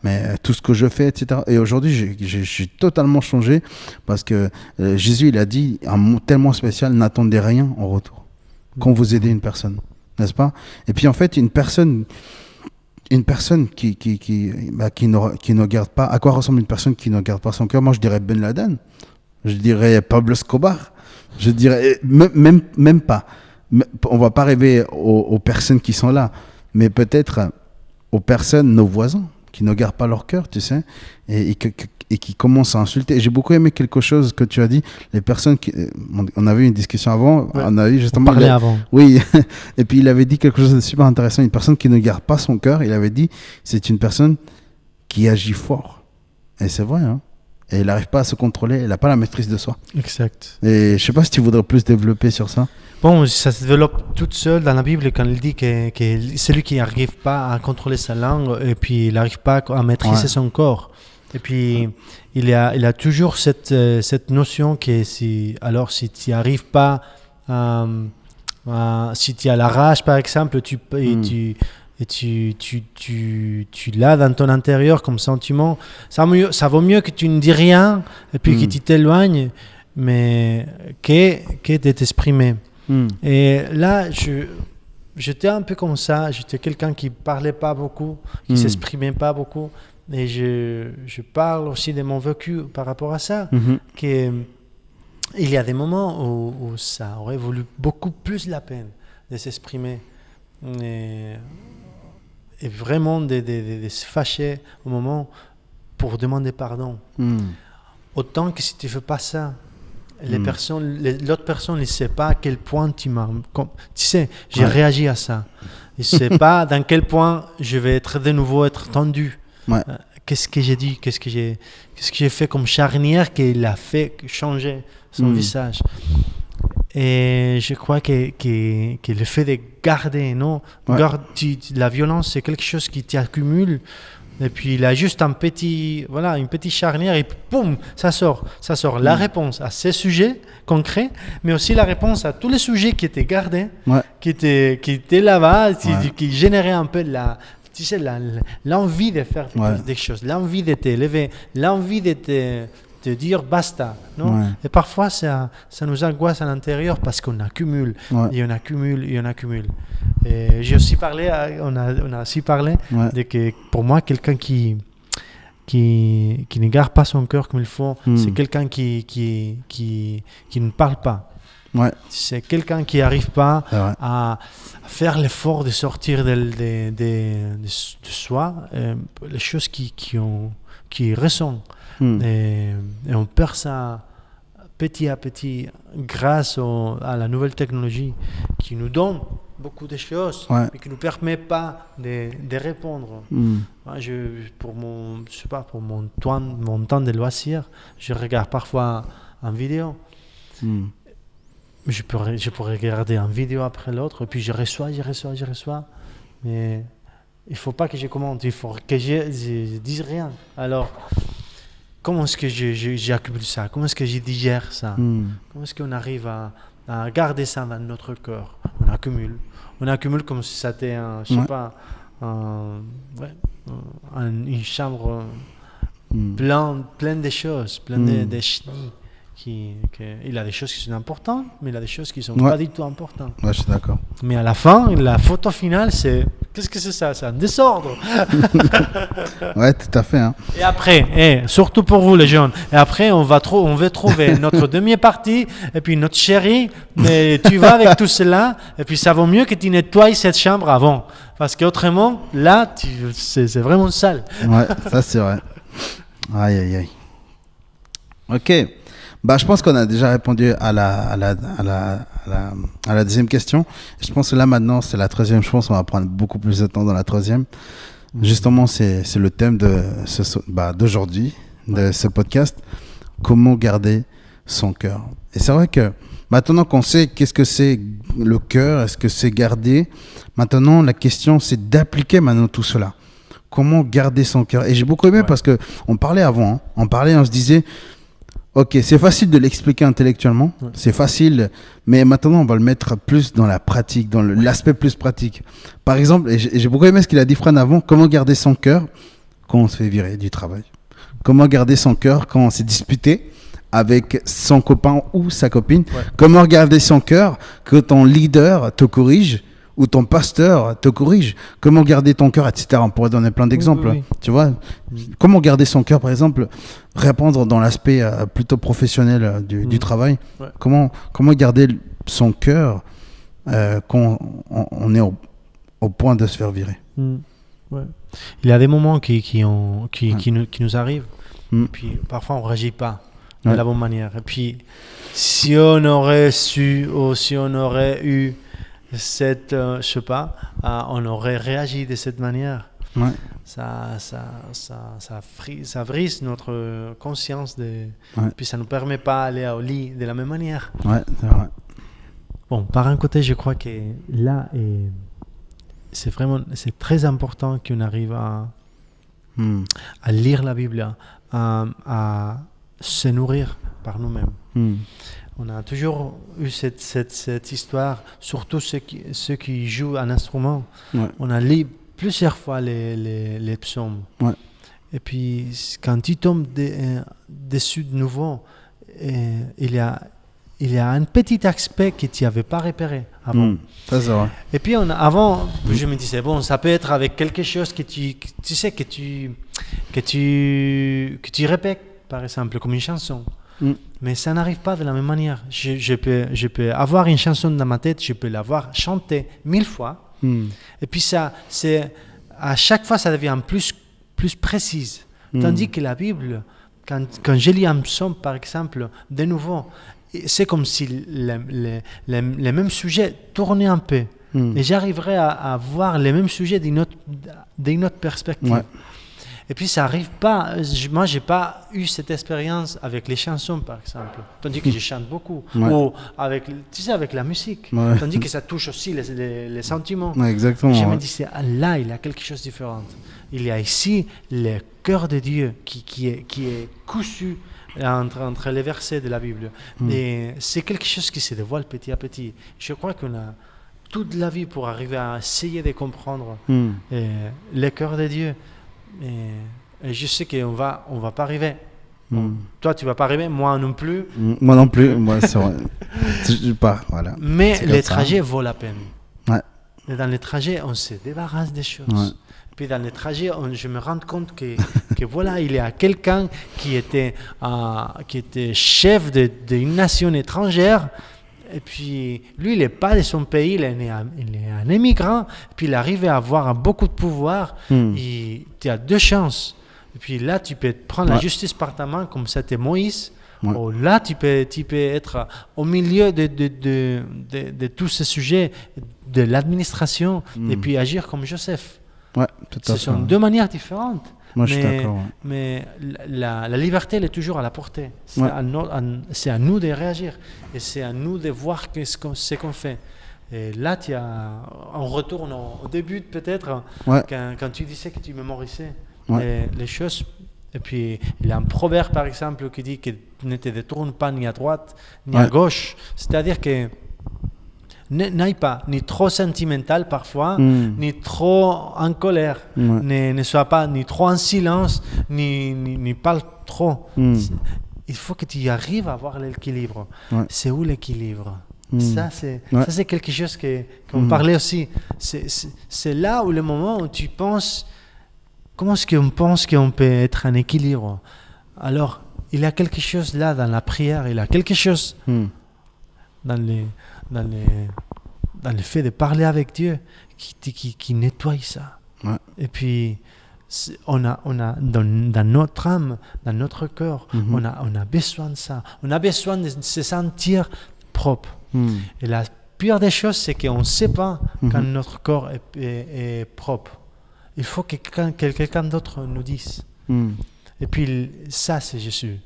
[SPEAKER 2] Mais tout ce que je fais, etc. Et aujourd'hui, j'ai totalement changé parce que Jésus, il a dit un mot tellement spécial, n'attendez rien en retour. Quand vous aidez une personne, n'est-ce pas? Et puis, en fait, une personne qui ne garde pas... À quoi ressemble une personne qui ne garde pas son cœur? Moi, je dirais Ben Laden. Je dirais Pablo Escobar. Je dirais, même pas. On va pas rêver aux personnes qui sont là, mais peut-être aux personnes, nos voisins, qui ne gardent pas leur cœur, tu sais, et qui commencent à insulter. Et j'ai beaucoup aimé quelque chose que tu as dit. Les personnes on avait eu une discussion avant, on a eu justement.
[SPEAKER 3] On parlait avant.
[SPEAKER 2] Oui, et puis il avait dit quelque chose de super intéressant. Une personne qui ne garde pas son cœur, il avait dit, c'est une personne qui agit fort. Et c'est vrai, hein. Et elle n'arrive pas à se contrôler, elle n'a pas la maîtrise de soi.
[SPEAKER 3] Exact.
[SPEAKER 2] Et je ne sais pas si tu voudrais plus développer sur ça.
[SPEAKER 3] Bon, ça se développe toute seule dans la Bible quand il dit que celui qui n'arrive pas à contrôler sa langue et puis il n'arrive pas à maîtriser son corps. Et puis il a toujours cette notion que si tu n'arrives pas, si tu as la rage par exemple, tu l'as dans ton intérieur comme sentiment, ça vaut mieux que tu ne dis rien et puis que tu t'éloignes, mais que de t'exprimer. Et là, j'étais un peu comme ça, j'étais quelqu'un qui parlait pas beaucoup, qui s'exprimait pas beaucoup, et je parle aussi de mon vécu par rapport à ça, que il y a des moments où ça aurait valu beaucoup plus la peine de s'exprimer. Et vraiment de se fâcher au moment pour demander pardon. Autant que si tu ne fais pas ça, l'autre personne ne sait pas à quel point tu sais, j'ai réagi à ça. Il ne sait pas dans quel point je vais être tendu. Qu'est-ce que j'ai dit, qu'est-ce que j'ai fait comme charnière qui l'a fait changer son visage. Et je crois que le fait de garder, la violence, c'est quelque chose qui t'accumule. Et puis il a juste une petite charnière et puis boum, ça sort la réponse à ces sujets concrets, mais aussi la réponse à tous les sujets qui étaient gardés, qui étaient là-bas, qui généraient un peu l'envie de faire des choses, l'envie de t'élever, l'envie de te dire basta, non? Et parfois ça nous angoisse à l'intérieur parce qu'on accumule, et on accumule. Et j'ai aussi parlé, on a aussi parlé de que pour moi quelqu'un qui ne garde pas son cœur comme il faut, c'est quelqu'un qui ne parle pas.
[SPEAKER 2] Ouais.
[SPEAKER 3] C'est quelqu'un qui n'arrive pas
[SPEAKER 2] C'est vrai.
[SPEAKER 3] à faire l'effort de sortir de soi les choses qui ressentent. Et on perd ça petit à petit grâce à la nouvelle technologie qui nous donne beaucoup de choses,
[SPEAKER 2] Ouais.
[SPEAKER 3] mais qui ne nous permet pas de répondre. Moi, pour mon temps de loisir, je regarde parfois en vidéo. Je pourrais regarder en vidéo après l'autre, et puis je reçois. Mais il ne faut pas que je commente, il faut que je dise rien. Alors, comment est-ce que j'accumule ça? Comment est-ce que je digère ça? Comment est-ce qu'on arrive à garder ça dans notre cœur? On accumule comme si c'était une chambre pleine de choses, pleine de chenilles. Il a des choses qui sont importantes, mais il a des choses qui ne sont pas du tout importantes.
[SPEAKER 2] Ouais, je suis d'accord.
[SPEAKER 3] Mais à la fin, la photo finale, c'est... Qu'est-ce que c'est ça? C'est un désordre.
[SPEAKER 2] Ouais, tout à fait. Hein.
[SPEAKER 3] Et après, surtout pour vous les jeunes, et après on va trouver notre demi-partie, et puis notre chérie, mais tu vas avec tout cela, et puis ça vaut mieux que tu nettoies cette chambre avant. Parce qu'autrement, là, c'est vraiment sale.
[SPEAKER 2] Ouais, ça c'est vrai. Aïe, aïe, aïe. Ok. Bah, je pense qu'on a déjà répondu à la deuxième question. Je pense que là, maintenant, c'est la troisième. Je pense qu'on va prendre beaucoup plus de temps dans la troisième. Justement, c'est le thème d'aujourd'hui, de ce podcast. Comment garder son cœur. Et c'est vrai que maintenant qu'on sait qu'est-ce que c'est le cœur, est-ce que c'est garder, maintenant, la question, c'est d'appliquer maintenant tout cela. Comment garder son cœur. Et j'ai beaucoup aimé parce qu'on parlait avant. On se disait... Ok, c'est facile de l'expliquer intellectuellement, c'est facile, mais maintenant on va le mettre plus dans la pratique, dans l'aspect plus pratique. Par exemple, et j'ai beaucoup aimé ce qu'il a dit Fran avant, comment garder son cœur quand on se fait virer du travail. Comment garder son cœur quand on s'est disputé avec son copain ou sa copine. Comment garder son cœur quand ton leader te corrige ou ton pasteur te corrige. Comment garder ton cœur, etc. On pourrait donner plein d'exemples.
[SPEAKER 3] Oui.
[SPEAKER 2] Tu vois, comment garder son cœur, par exemple, répondre dans l'aspect plutôt professionnel du travail. Ouais. Comment garder son cœur quand on est au point de se faire virer.
[SPEAKER 3] Ouais. Il y a des moments qui nous arrivent. Et puis parfois on ne réagit pas de la bonne manière. Et puis si on aurait su ou si on aurait eu je sais pas, on aurait réagi de cette manière.
[SPEAKER 2] Ouais.
[SPEAKER 3] Ça brise notre conscience. Puis ça ne nous permet pas d'aller au lit de la même manière.
[SPEAKER 2] Ouais, c'est vrai.
[SPEAKER 3] Bon, par un côté, je crois que là, c'est très important qu'on arrive à lire la Bible, à se nourrir par nous-mêmes. On a toujours eu cette histoire, surtout ceux qui jouent un instrument. Ouais. On a lu plusieurs fois les psaumes. Ouais. Et puis, quand tu tombes dessus de nouveau, il y a un petit aspect que tu n'avais pas repéré avant.
[SPEAKER 2] Ça, c'est vrai.
[SPEAKER 3] Et puis, avant, je me disais, bon, ça peut être avec quelque chose que tu sais, que tu répètes, par exemple, comme une chanson. Mais ça n'arrive pas de la même manière. Je peux avoir une chanson dans ma tête, je peux l'avoir chantée 1000 fois. Et puis à chaque fois, ça devient plus précise. Tandis que la Bible, quand je lis un psaume, par exemple, de nouveau, c'est comme si les mêmes sujets tournaient un peu. Et j'arriverais à voir les mêmes sujets d'une autre perspective. Ouais. Et puis ça n'arrive pas, moi j'ai pas eu cette expérience avec les chansons par exemple, tandis que je chante beaucoup, ou avec la musique, tandis que ça touche aussi les sentiments.
[SPEAKER 2] Ouais, exactement.
[SPEAKER 3] Je me dis, là il y a quelque chose de différent. Il y a ici le cœur de Dieu qui est cousu entre les versets de la Bible. Et c'est quelque chose qui se dévoile petit à petit. Je crois qu'on a toute la vie pour arriver à essayer de comprendre le cœur de Dieu. Et je sais qu'on va pas arriver. Bon, toi, tu vas pas arriver, moi non plus.
[SPEAKER 2] Moi non plus, moi c'est vrai. Voilà.
[SPEAKER 3] Mais les trajets vaut la peine.
[SPEAKER 2] Ouais.
[SPEAKER 3] Et dans les trajets, on se débarrasse des choses. Ouais. Puis dans les trajets, je me rends compte que voilà, il y a quelqu'un qui était chef d'une nation étrangère. Et puis, lui, il n'est pas de son pays, il est un immigrant. Et puis, il est arrivé à avoir beaucoup de pouvoir. Et tu as deux chances. Et puis là, tu peux prendre la justice par ta main, comme c'était Moïse. Ou là, tu peux être au milieu de tous ces sujets, de l'administration, et puis agir comme Joseph.
[SPEAKER 2] Ouais, tout à fait.
[SPEAKER 3] Ce sont deux manières différentes.
[SPEAKER 2] Moi, je suis d'accord.
[SPEAKER 3] Mais la liberté, elle est toujours à la portée. C'est à nous de réagir. Et c'est à nous de voir ce qu'on fait. Et là, on retourne au début, peut-être, quand tu disais que tu mémorisais les choses. Et puis, il y a un proverbe, par exemple, qui dit que ne te détourne pas ni à droite, ni à gauche. C'est-à-dire que n'aille pas ni trop sentimental parfois, ni trop en colère, ne sois pas ni trop en silence, ni parle trop. Il faut que tu arrives à avoir l'équilibre. C'est où l'équilibre? Ça, c'est quelque chose qu'on parlait aussi. C'est là où le moment où tu penses, comment est-ce qu'on pense qu'on peut être en équilibre? Alors, il y a quelque chose là dans la prière, il y a quelque chose dans le fait de parler avec Dieu qui nettoie ça. Et puis, on a dans notre âme, dans notre cœur, on a besoin de ça. On a besoin de se sentir propre. Et la pire des choses, c'est qu'on ne sait pas quand notre corps est propre. Il faut que quelqu'un d'autre nous dise. Et puis, ça, c'est Jésus.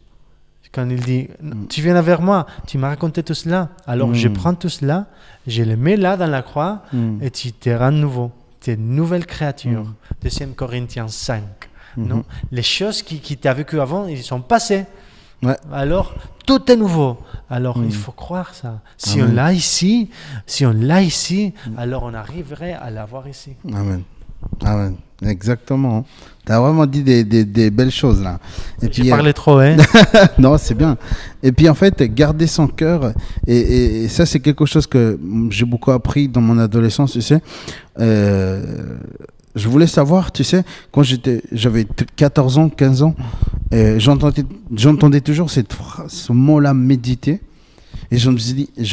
[SPEAKER 3] Quand il dit, tu viens vers moi, tu m'as raconté tout cela, alors je prends tout cela, je le mets là dans la croix, et tu te rends nouveau. Tu es une nouvelle créature. 2 Corinthiens 5. Non? Les choses qui tu as vécues avant, ils sont passées. Alors, tout est nouveau. Alors, il faut croire ça. Si on l'a ici, alors on arriverait à l'avoir ici.
[SPEAKER 2] Amen. Exactement. Tu as vraiment dit des belles choses là.
[SPEAKER 3] J'ai parlé trop, hein?
[SPEAKER 2] Non, c'est bien. Et puis en fait, garder son cœur, et ça c'est quelque chose que j'ai beaucoup appris dans mon adolescence, tu sais. Je voulais savoir, tu sais, quand j'avais 14 ans, 15 ans, j'entendais toujours ce mot-là, méditer. Et je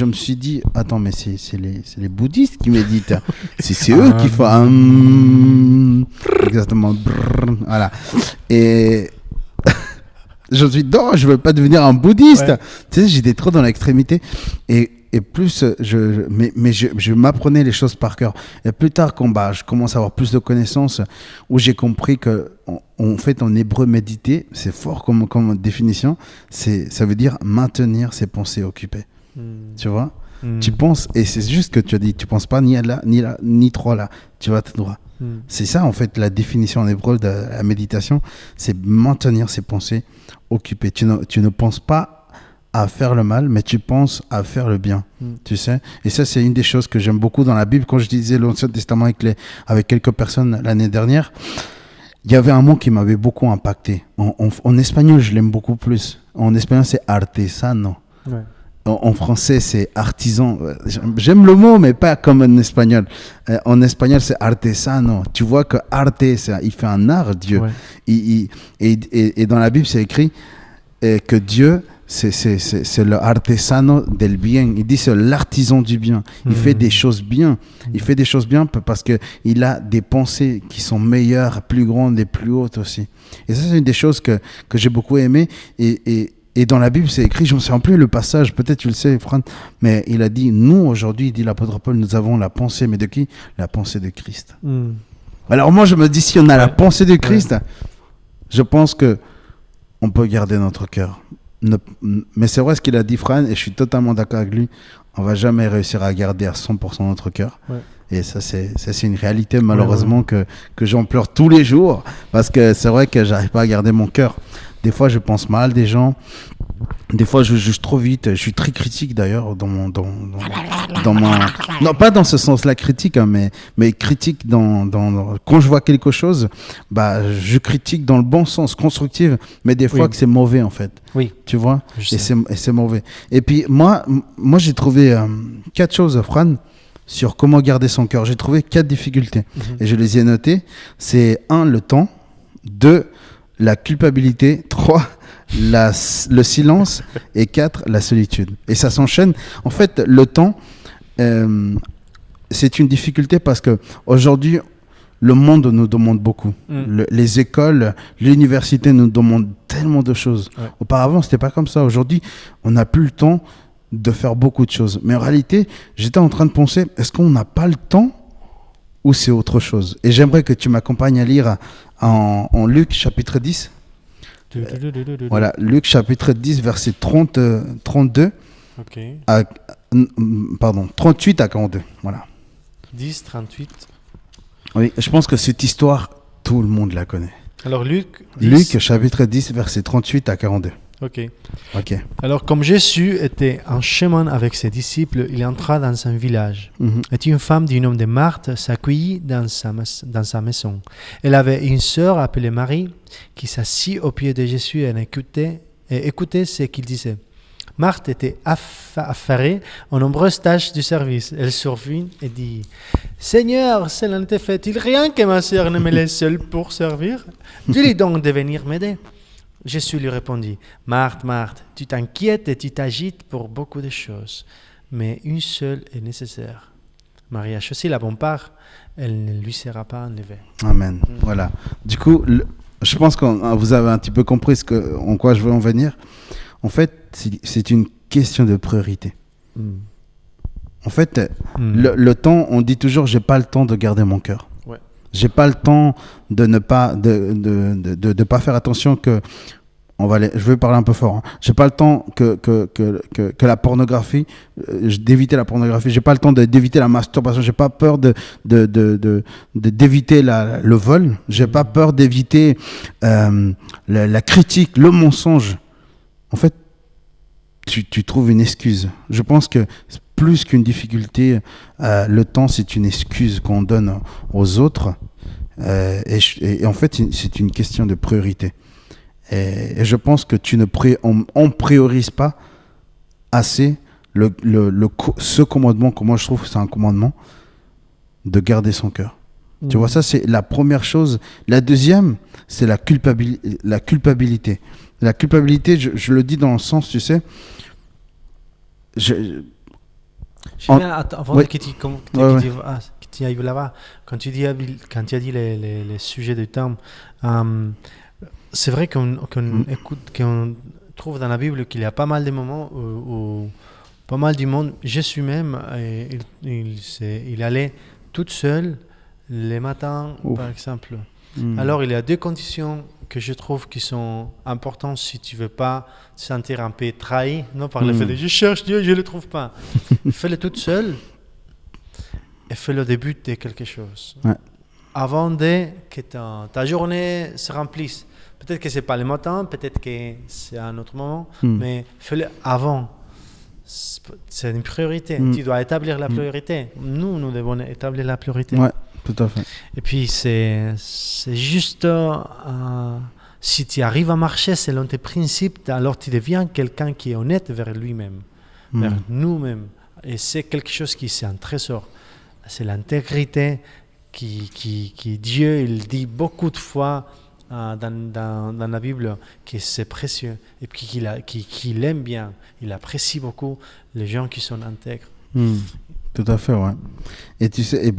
[SPEAKER 2] me suis dit, attends, mais c'est les bouddhistes qui méditent. C'est eux qui font exactement. Voilà. Et je me suis dit, non, je veux pas devenir un bouddhiste. Tu sais, j'étais trop dans l'extrémité. Et plus, je m'apprenais les choses par cœur. Et plus tard, quand je commence à avoir plus de connaissances, où j'ai compris que, en fait, en hébreu, méditer, c'est fort comme définition. Ça veut dire maintenir ses pensées occupées. Tu vois? Tu penses, et c'est juste que tu as dit, tu penses pas ni à là, ni trop là. Tu vas tout droit. C'est ça, en fait, la définition en hébreu de la méditation, c'est maintenir ses pensées occupées. Tu ne penses pas à faire le mal, mais tu penses à faire le bien, tu sais. Et ça, c'est une des choses que j'aime beaucoup dans la Bible. Quand je disais l'Ancien Testament avec quelques personnes l'année dernière, il y avait un mot qui m'avait beaucoup impacté. En espagnol, je l'aime beaucoup plus. En espagnol, c'est artesano. En français, c'est artisan. J'aime le mot, mais pas comme en espagnol. En espagnol, c'est artesano. Tu vois que arte, il fait un art, Dieu. Et dans la Bible, c'est écrit que Dieu, c'est le artesano del bien. Il dit c'est l'artisan du bien. Il fait des choses bien. Il fait des choses bien parce qu'il a des pensées qui sont meilleures, plus grandes et plus hautes aussi. Et ça, c'est une des choses que j'ai beaucoup aimé. Et dans la Bible, c'est écrit, je ne me souviens plus le passage, peut-être tu le sais, Fran, mais il a dit, nous, aujourd'hui, il dit l'apôtre Paul, nous avons la pensée, mais de qui? La pensée de Christ. Alors moi, je me dis, si on a la pensée de Christ, je pense qu'on peut garder notre cœur. Mais c'est vrai ce qu'il a dit, Fran, et je suis totalement d'accord avec lui, on ne va jamais réussir à garder à 100% notre cœur. Et ça, c'est une réalité, malheureusement, que j'en pleure tous les jours, parce que c'est vrai que je n'arrive pas à garder mon cœur. Des fois, je pense mal des gens. Des fois, je juge trop vite. Je suis très critique d'ailleurs dans mon non, pas dans ce sens-là critique, hein, mais critique quand je vois quelque chose, je critique dans le bon sens, constructif, mais des fois que c'est mauvais en fait. Tu vois. Et c'est mauvais. Et puis moi j'ai trouvé 4 choses, Fran, sur comment garder son cœur. J'ai trouvé 4 difficultés et je les ai notées. C'est 1, le temps. 2, la culpabilité. 3, le silence et 4, la solitude. Et ça s'enchaîne. En fait, le temps, c'est une difficulté parce que aujourd'hui, le monde nous demande beaucoup. Les écoles, l'université nous demandent tellement de choses. Ouais. Auparavant, c'était pas comme ça. Aujourd'hui, on n'a plus le temps de faire beaucoup de choses. Mais en réalité, j'étais en train de penser, est-ce qu'on n'a pas le temps ou c'est autre chose? Et j'aimerais que tu m'accompagnes à lire en Luc chapitre 10. Voilà, Luc chapitre 10, verset 32.
[SPEAKER 3] Okay.
[SPEAKER 2] 38 à 42. Voilà.
[SPEAKER 3] 10, 38.
[SPEAKER 2] Oui, je pense que cette histoire, tout le monde la connaît.
[SPEAKER 3] Alors Luc
[SPEAKER 2] chapitre 10, verset 38 à 42.
[SPEAKER 3] Ok. Alors comme Jésus était en chemin avec ses disciples, il entra dans un village. Et une femme du nom de Marthe s'accueillit dans sa maison. Elle avait une sœur appelée Marie qui s'assit au pied de Jésus et écoutait ce qu'il disait. Marthe était affairée aux nombreuses tâches du service. Elle survint et dit « Seigneur, cela ne te fait-il rien que ma sœur ne me laisse seule pour servir? Dis-lui donc de venir m'aider. » Jésus lui répondit « Marthe, Marthe, tu t'inquiètes et tu t'agites pour beaucoup de choses, mais une seule est nécessaire. Marie a choisi la bonne part, elle ne lui sera pas enlevée. »
[SPEAKER 2] Amen. Voilà. Du coup, je pense que vous avez un petit peu compris en quoi je veux en venir. En fait, c'est une question de priorité. En fait, le temps, on dit toujours, j'ai pas le temps de garder mon cœur. Ouais. J'ai pas le temps de ne pas de pas faire attention que je vais parler un peu fort. Hein. J'ai pas le temps que la pornographie, d'éviter la pornographie. J'ai pas le temps d'éviter la masturbation. J'ai pas peur d'éviter le vol. J'ai pas peur d'éviter la critique, le mensonge. En fait, tu trouves une excuse. Je pense que plus qu'une difficulté, le temps, c'est une excuse qu'on donne aux autres. Et en fait, c'est une question de priorité. Et je pense que on priorise pas assez ce commandement que moi je trouve que c'est un commandement de garder son cœur. Tu vois, ça c'est la première chose. La deuxième, c'est la culpabilité. La culpabilité, je le dis dans le sens, tu sais,
[SPEAKER 3] avant que tu ailles là-bas, quand tu as dit les sujets du temps, c'est vrai qu'on trouve dans la Bible qu'il y a pas mal de moments où pas mal du monde, Jésus même, il allait tout seul les matins, par exemple. Alors, il y a deux conditions que je trouve qui sont importantes si tu ne veux pas te sentir un peu trahi, non, par le fait de « je cherche Dieu, je ne le trouve pas ». Fais-le tout seul et fais-le au début de quelque chose. Ouais. Avant que ta journée se remplisse. Peut-être que ce n'est pas le matin, peut-être que c'est à un autre moment, mais fais-le avant. C'est une priorité. Tu dois établir la priorité. Nous devons établir la priorité.
[SPEAKER 2] Ouais, tout à fait.
[SPEAKER 3] Et puis, c'est juste... si tu arrives à marcher selon tes principes, alors tu deviens quelqu'un qui est honnête vers lui-même, vers nous-mêmes. Et c'est quelque chose qui c'est un trésor. C'est l'intégrité qui Dieu, il dit beaucoup de fois dans la Bible que c'est précieux et puis qu'il aime bien, il apprécie beaucoup les gens qui sont intègres.
[SPEAKER 2] Tout à fait, ouais. Et tu sais,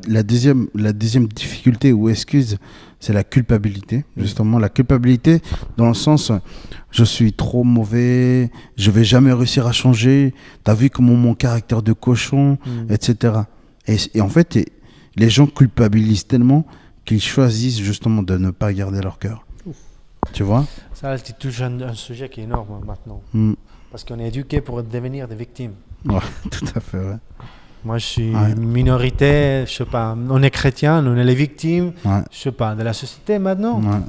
[SPEAKER 2] la deuxième difficulté ou excuse, c'est la culpabilité, justement. La culpabilité dans le sens, je suis trop mauvais, je vais jamais réussir à changer, t'as vu comment mon caractère de cochon, etc. Et en fait, les gens culpabilisent tellement qu'ils choisissent justement de ne pas garder leur cœur. Tu vois ?
[SPEAKER 3] Ça, tu touches un sujet qui est énorme maintenant. Parce qu'on est éduqué pour devenir des victimes.
[SPEAKER 2] Ouais, tout à fait, ouais.
[SPEAKER 3] Moi, je suis une minorité, je sais pas, on est chrétien, on est les victimes, je sais pas, de la société maintenant. Ouais.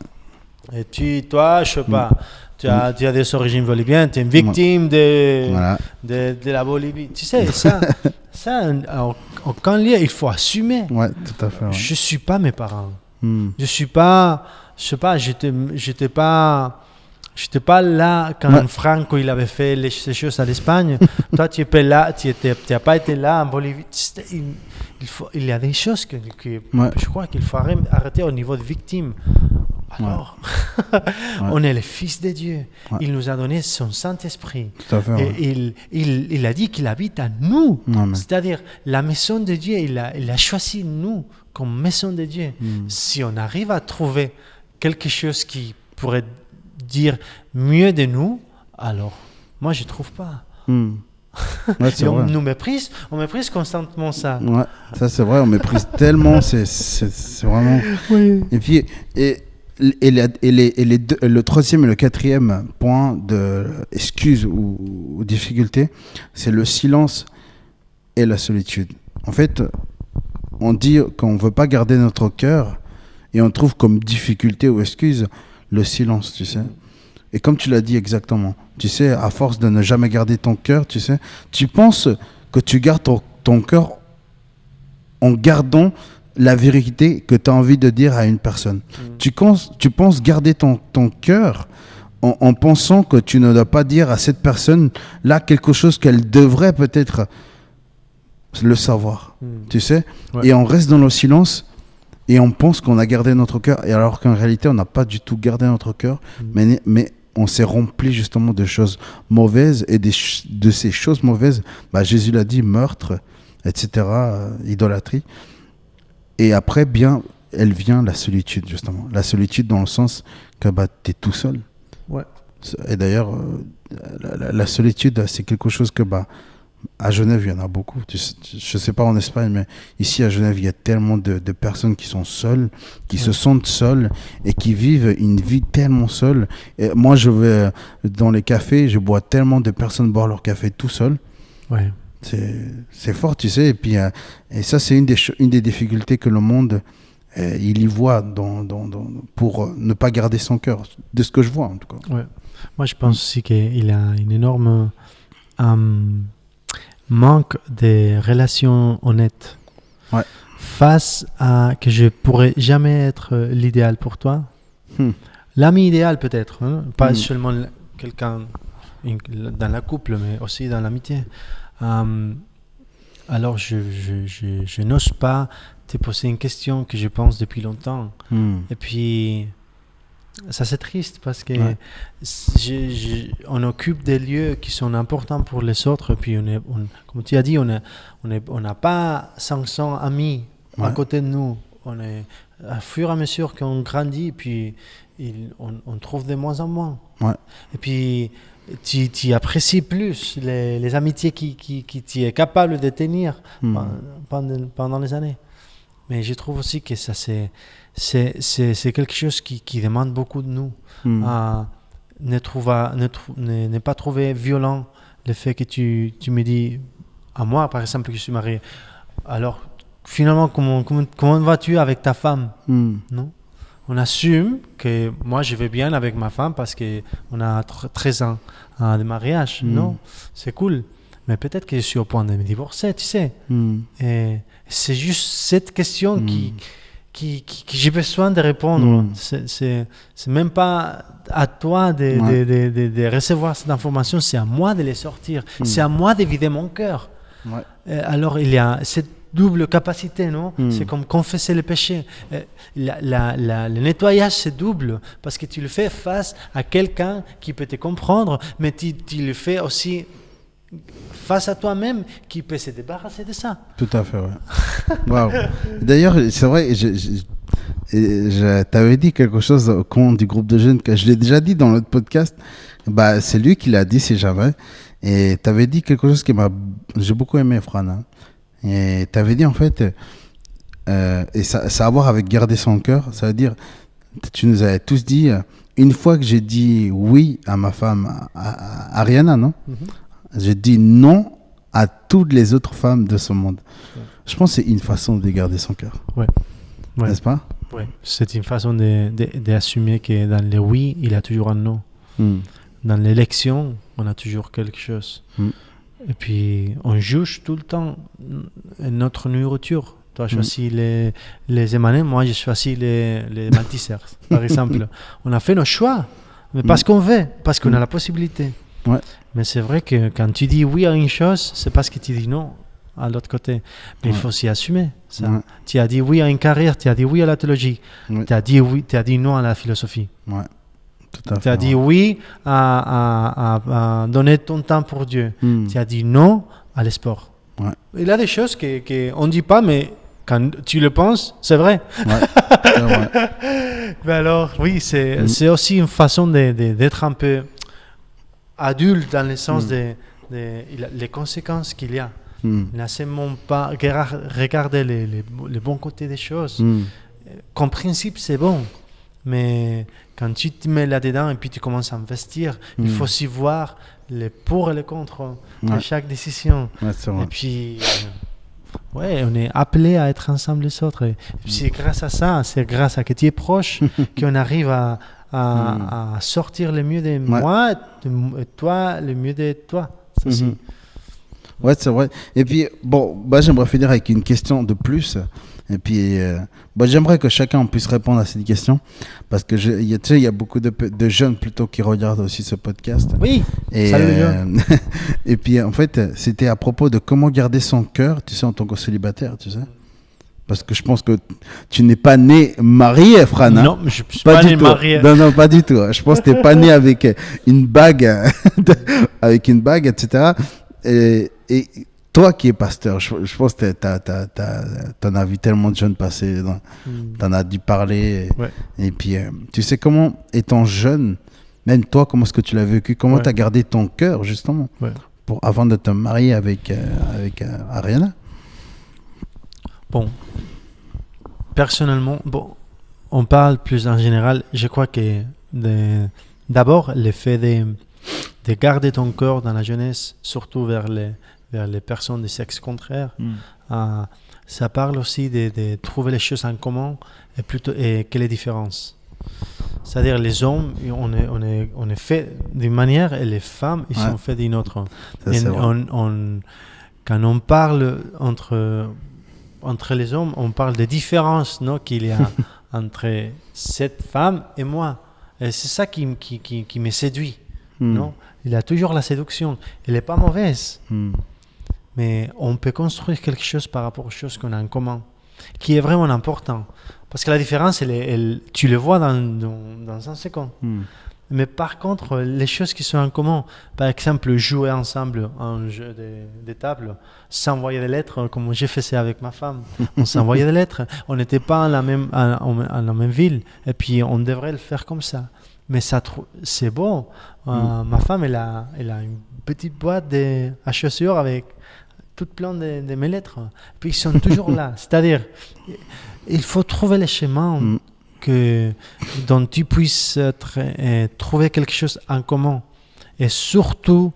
[SPEAKER 3] Et toi, je sais pas, tu as des origines boliviennes, tu es une victime de la Bolivie. Tu sais, ça aucun lien, il faut assumer.
[SPEAKER 2] Ouais, tout à fait. Ouais.
[SPEAKER 3] Je suis pas mes parents. Je suis pas, je sais pas, j'étais pas là quand Franco il avait fait ces choses à l'Espagne. Toi, tu n'as pas été là en Bolivie. Il y a des choses que je crois qu'il faut arrêter au niveau de victime. Alors,
[SPEAKER 2] Ouais.
[SPEAKER 3] on est les fils de Dieu.
[SPEAKER 2] Ouais.
[SPEAKER 3] Il nous a donné son Saint-Esprit.
[SPEAKER 2] Tout à fait. Ouais.
[SPEAKER 3] Et il a dit qu'il habite à nous.
[SPEAKER 2] Amen.
[SPEAKER 3] C'est-à-dire, la maison de Dieu, il a choisi nous comme maison de Dieu. Si on arrive à trouver quelque chose qui pourrait dire mieux de nous, alors, moi, je ne trouve pas.
[SPEAKER 2] Ouais, c'est
[SPEAKER 3] Et on
[SPEAKER 2] vrai.
[SPEAKER 3] nous méprise constamment ça.
[SPEAKER 2] Ouais, ça c'est vrai, on méprise tellement, c'est vraiment.
[SPEAKER 3] Oui.
[SPEAKER 2] Et puis, le troisième et le quatrième point de excuse ou difficulté, c'est le silence et la solitude. En fait, on dit qu'on ne veut pas garder notre cœur et on trouve comme difficulté ou excuse le silence, tu sais. Et comme tu l'as dit exactement, tu sais, à force de ne jamais garder ton cœur, tu sais, tu penses que tu gardes ton cœur en gardant la vérité que tu as envie de dire à une personne. Tu penses garder ton cœur en pensant que tu ne dois pas dire à cette personne-là quelque chose qu'elle devrait peut-être le savoir, tu sais.
[SPEAKER 3] Ouais.
[SPEAKER 2] Et on reste dans le silence et on pense qu'on a gardé notre cœur, et alors qu'en réalité, on n'a pas du tout gardé notre cœur, mais on s'est rempli justement de choses mauvaises, et de ces choses mauvaises, Jésus l'a dit, meurtre, etc., idolâtrie. Et après, elle vient la solitude, justement. La solitude dans le sens que tu es tout seul.
[SPEAKER 3] Ouais.
[SPEAKER 2] Et d'ailleurs, la solitude, c'est quelque chose que, à Genève, il y en a beaucoup. Je ne sais pas en Espagne, mais ici à Genève, il y a tellement de personnes qui sont seules, qui se sentent seules et qui vivent une vie tellement seule. Et moi, je vais dans les cafés, je vois tellement de personnes boire leur café tout seul.
[SPEAKER 3] Ouais.
[SPEAKER 2] C'est fort, tu sais. Et puis, et ça, c'est une des difficultés que le monde il y voit pour ne pas garder son cœur, de ce que je vois en tout cas.
[SPEAKER 3] Ouais. Moi, je pense aussi qu'il y a une énorme manque de relations honnêtes.
[SPEAKER 2] Ouais.
[SPEAKER 3] Face à que je pourrais jamais être l'idéal pour toi. L'ami idéal peut-être, hein? Pas seulement quelqu'un dans la couple, mais aussi dans l'amitié. Alors je n'ose pas te poser une question que je pense depuis longtemps. Et puis ça c'est triste parce que on occupe des lieux qui sont importants pour les autres, et puis comme tu as dit, on n'a pas 500 amis à côté de nous. On est, à fur et à mesure qu'on grandit, puis on trouve de moins en moins. Et puis tu apprécies plus les amitiés qui tu es capable de tenir pendant les années. Mais je trouve aussi que ça c'est quelque chose qui demande beaucoup de nous. Ne pas trouver violent le fait que tu me dis à moi, par exemple, que je suis marié. Alors, finalement, comment vas-tu avec ta femme? Non? On assume que moi, je vais bien avec ma femme parce qu'on a 13 ans de mariage. Non, c'est cool. Mais peut-être que je suis au point de me divorcer, tu sais. Et c'est juste cette question qui j'ai besoin de répondre. C'est même pas à toi de recevoir cette information, c'est à moi de les sortir. C'est à moi de vider mon cœur. Alors il y a cette double capacité, non? C'est comme confesser le péché. Le nettoyage, c'est double, parce que tu le fais face à quelqu'un qui peut te comprendre, mais tu le fais aussi face à toi-même qui peut se débarrasser de ça.
[SPEAKER 2] Tout à fait, ouais. Waouh. D'ailleurs, c'est vrai, je t'avais dit quelque chose au compte du groupe de jeunes que je l'ai déjà dit dans l'autre podcast. C'est lui qui l'a dit, si jamais. Et t'avais dit quelque chose j'ai beaucoup aimé, Fran. Hein. Et t'avais dit en fait, et ça a à voir avec garder son cœur. Ça veut dire, tu nous avais tous dit, une fois que j'ai dit oui à ma femme, à Ariana, non? J'ai dit non à toutes les autres femmes de ce monde. Je pense que c'est une façon de garder son cœur.
[SPEAKER 3] Ouais.
[SPEAKER 2] N'est-ce pas?
[SPEAKER 3] Ouais. C'est une façon d'assumer que dans le oui, il y a toujours un non. Dans l'élection, on a toujours quelque chose. Et puis, on juge tout le temps notre nourriture. Toi, tu choisis les émanés, moi, j'ai choisi les maltesers, par exemple. On a fait nos choix, mais parce qu'on veut, parce qu'on a la possibilité.
[SPEAKER 2] Ouais.
[SPEAKER 3] Mais c'est vrai que quand tu dis oui à une chose, c'est parce que tu dis non à l'autre côté. Mais il faut s'y assumer. Ça.
[SPEAKER 2] Ouais.
[SPEAKER 3] Tu as dit oui à une carrière, tu as dit oui à la théologie,
[SPEAKER 2] Oui.
[SPEAKER 3] tu as dit oui, tu as dit non à la philosophie.
[SPEAKER 2] Ouais. Tout à fait.
[SPEAKER 3] Tu as dit oui à donner ton temps pour Dieu.
[SPEAKER 2] Hmm.
[SPEAKER 3] Tu as dit non à les sports.
[SPEAKER 2] Ouais.
[SPEAKER 3] Il y a des choses qu'on ne dit pas, mais quand tu le penses, c'est vrai.
[SPEAKER 2] Ouais. C'est vrai.
[SPEAKER 3] Mais alors, oui, c'est aussi une façon d'être un peu adulte dans le sens les conséquences qu'il y a. Ne seulement pas regarder les bons côtés des choses. Qu'en principe, c'est bon. Mais quand tu te mets là-dedans et puis tu commences à investir, il faut aussi voir les pour et les contre de chaque décision.
[SPEAKER 2] Ouais, c'est vrai.
[SPEAKER 3] Et puis, on est appelé à être ensemble les autres. Et puis c'est grâce à ça, c'est grâce à que tu es proche qu'on arrive à sortir le mieux de moi et toi le mieux de toi. Ça, c'est...
[SPEAKER 2] Ouais, c'est vrai. Et puis, bon, j'aimerais finir avec une question de plus. Et puis, j'aimerais que chacun puisse répondre à cette question. Parce que, il y a beaucoup de jeunes plutôt qui regardent aussi ce podcast.
[SPEAKER 3] Oui,
[SPEAKER 2] et,
[SPEAKER 3] salut les jeunes.
[SPEAKER 2] Et puis, en fait, c'était à propos de comment garder son cœur, tu sais, en tant que célibataire, tu sais. Parce que je pense que tu n'es pas né marié, Fran. Hein?
[SPEAKER 3] Non, je ne suis pas né marié.
[SPEAKER 2] Non, pas du tout. Je pense que tu n'es pas né avec une bague, etc. Et toi qui es pasteur, je pense que tu en as vu tellement de jeunes passer, tu en as dû parler. Et puis, tu sais comment, étant jeune, même toi, comment est-ce que tu l'as vécu? Comment tu as gardé ton cœur, justement, avant de te marier avec Ariana?
[SPEAKER 3] Bon, personnellement, on parle plus en général. Je crois que d'abord, le fait de garder ton cœur dans la jeunesse, surtout vers les personnes de sexe contraire, ça parle aussi de trouver les choses en commun et quelle est la différence. C'est-à-dire les hommes, on est fait d'une manière et les femmes, ils sont faits d'une autre. Quand on parle entre les hommes, on parle des différences qu'il y a entre cette femme et moi. Et c'est ça qui me séduit. Non? Il y a toujours la séduction. Elle n'est pas mauvaise. Mais on peut construire quelque chose par rapport aux choses qu'on a en commun, qui est vraiment important. Parce que la différence, tu le vois dans un second. Mais par contre, les choses qui sont en commun, par exemple, jouer ensemble à un jeu de table, s'envoyer des lettres, comme j'ai fait ça avec ma femme. On s'envoyait des lettres. On n'était pas en la même ville. Et puis, on devrait le faire comme ça. Mais ça, c'est bon. Ma femme, elle a une petite boîte à chaussures avec tout plein de mes lettres. Puis, ils sont toujours là. C'est-à-dire, il faut trouver les chemins dont tu puisses trouver quelque chose en commun. Et surtout,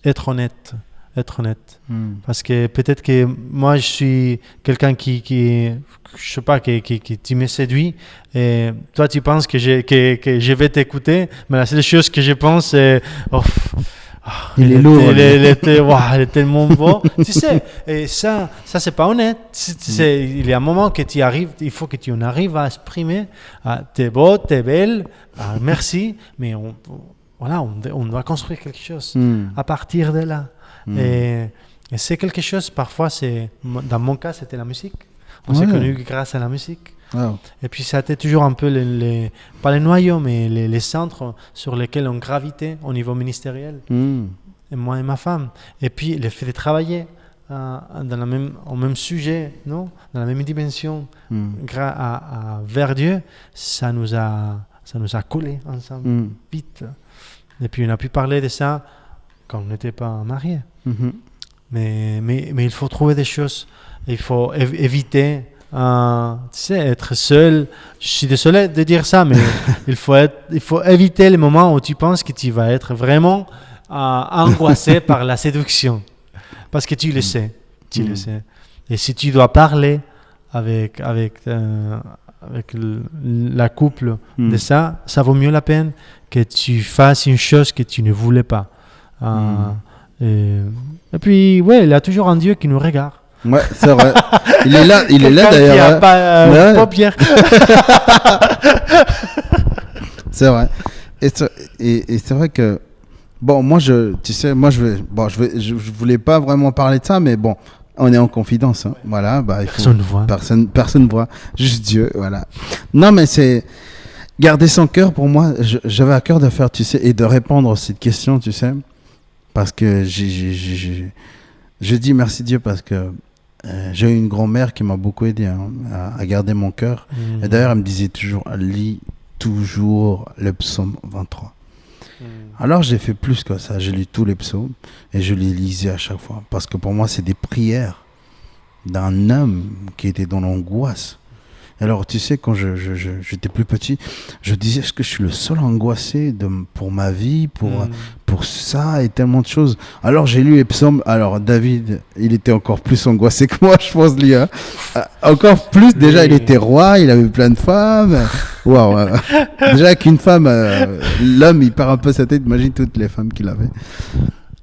[SPEAKER 3] être honnête. Parce que peut-être que moi, je suis quelqu'un qui je sais pas, qui me séduit. Et toi, tu penses que je vais t'écouter. Mais la seule chose que je pense, c'est...
[SPEAKER 2] il est lourd.
[SPEAKER 3] Il est tellement beau. Tu sais, et ça c'est pas honnête. Il y a un moment que tu arrives, il faut que tu en arrives à exprimer. T'es beau, t'es belle, merci. Mais on doit construire quelque chose à partir de là. Et c'est quelque chose, parfois, dans mon cas, c'était la musique. On s'est connus grâce à la musique.
[SPEAKER 2] Wow.
[SPEAKER 3] Et puis ça a été toujours un peu pas les noyaux, mais les centres sur lesquels on gravitait au niveau ministériel, et moi et ma femme. Et puis le fait de travailler au même sujet, non, dans la même dimension, vers Dieu, ça nous a collés ensemble vite. Et puis on a pu parler de ça quand on n'était pas mariés. Mais il faut trouver des choses. Il faut éviter. Tu sais, être seul, je suis désolé de dire ça, mais il faut éviter les moments où tu penses que tu vas être vraiment angoissé par la séduction, parce que tu le sais, le sais. Et si tu dois parler avec la couple de ça vaut mieux la peine que tu fasses une chose que tu ne voulais pas. Et puis, il y a toujours un Dieu qui nous regarde.
[SPEAKER 2] Ouais, c'est vrai. Il est là d'ailleurs.
[SPEAKER 3] Qui a pas paupières.
[SPEAKER 2] C'est vrai. Et c'est vrai que Bon, moi, tu sais, moi, je voulais pas vraiment parler de ça, mais bon, on est en confidence. Hein. Voilà, bah,
[SPEAKER 3] Personne ne voit.
[SPEAKER 2] Personne ne voit. Juste Dieu, voilà. Non, mais c'est garder son cœur. Pour moi, j'avais à cœur de faire, tu sais, et de répondre à cette question, tu sais, parce que je dis merci Dieu parce que j'ai eu une grand-mère qui m'a beaucoup aidé hein, à garder mon cœur. Et d'ailleurs, elle me disait toujours, lis toujours le psaume 23. Alors j'ai fait plus que ça, j'ai lu tous les psaumes et je les lisais à chaque fois parce que pour moi c'est des prières d'un homme qui était dans l'angoisse. Alors tu sais quand j'étais plus petit, je disais est-ce que je suis le seul angoissé pour ma vie, pour ça et tellement de choses. Alors j'ai lu les psaumes, alors David il était encore plus angoissé que moi je pense lui. Hein. Encore plus, déjà il était roi, il avait plein de femmes. Waouh. Déjà qu'une femme, l'homme il perd un peu sa tête, imagine toutes les femmes qu'il avait.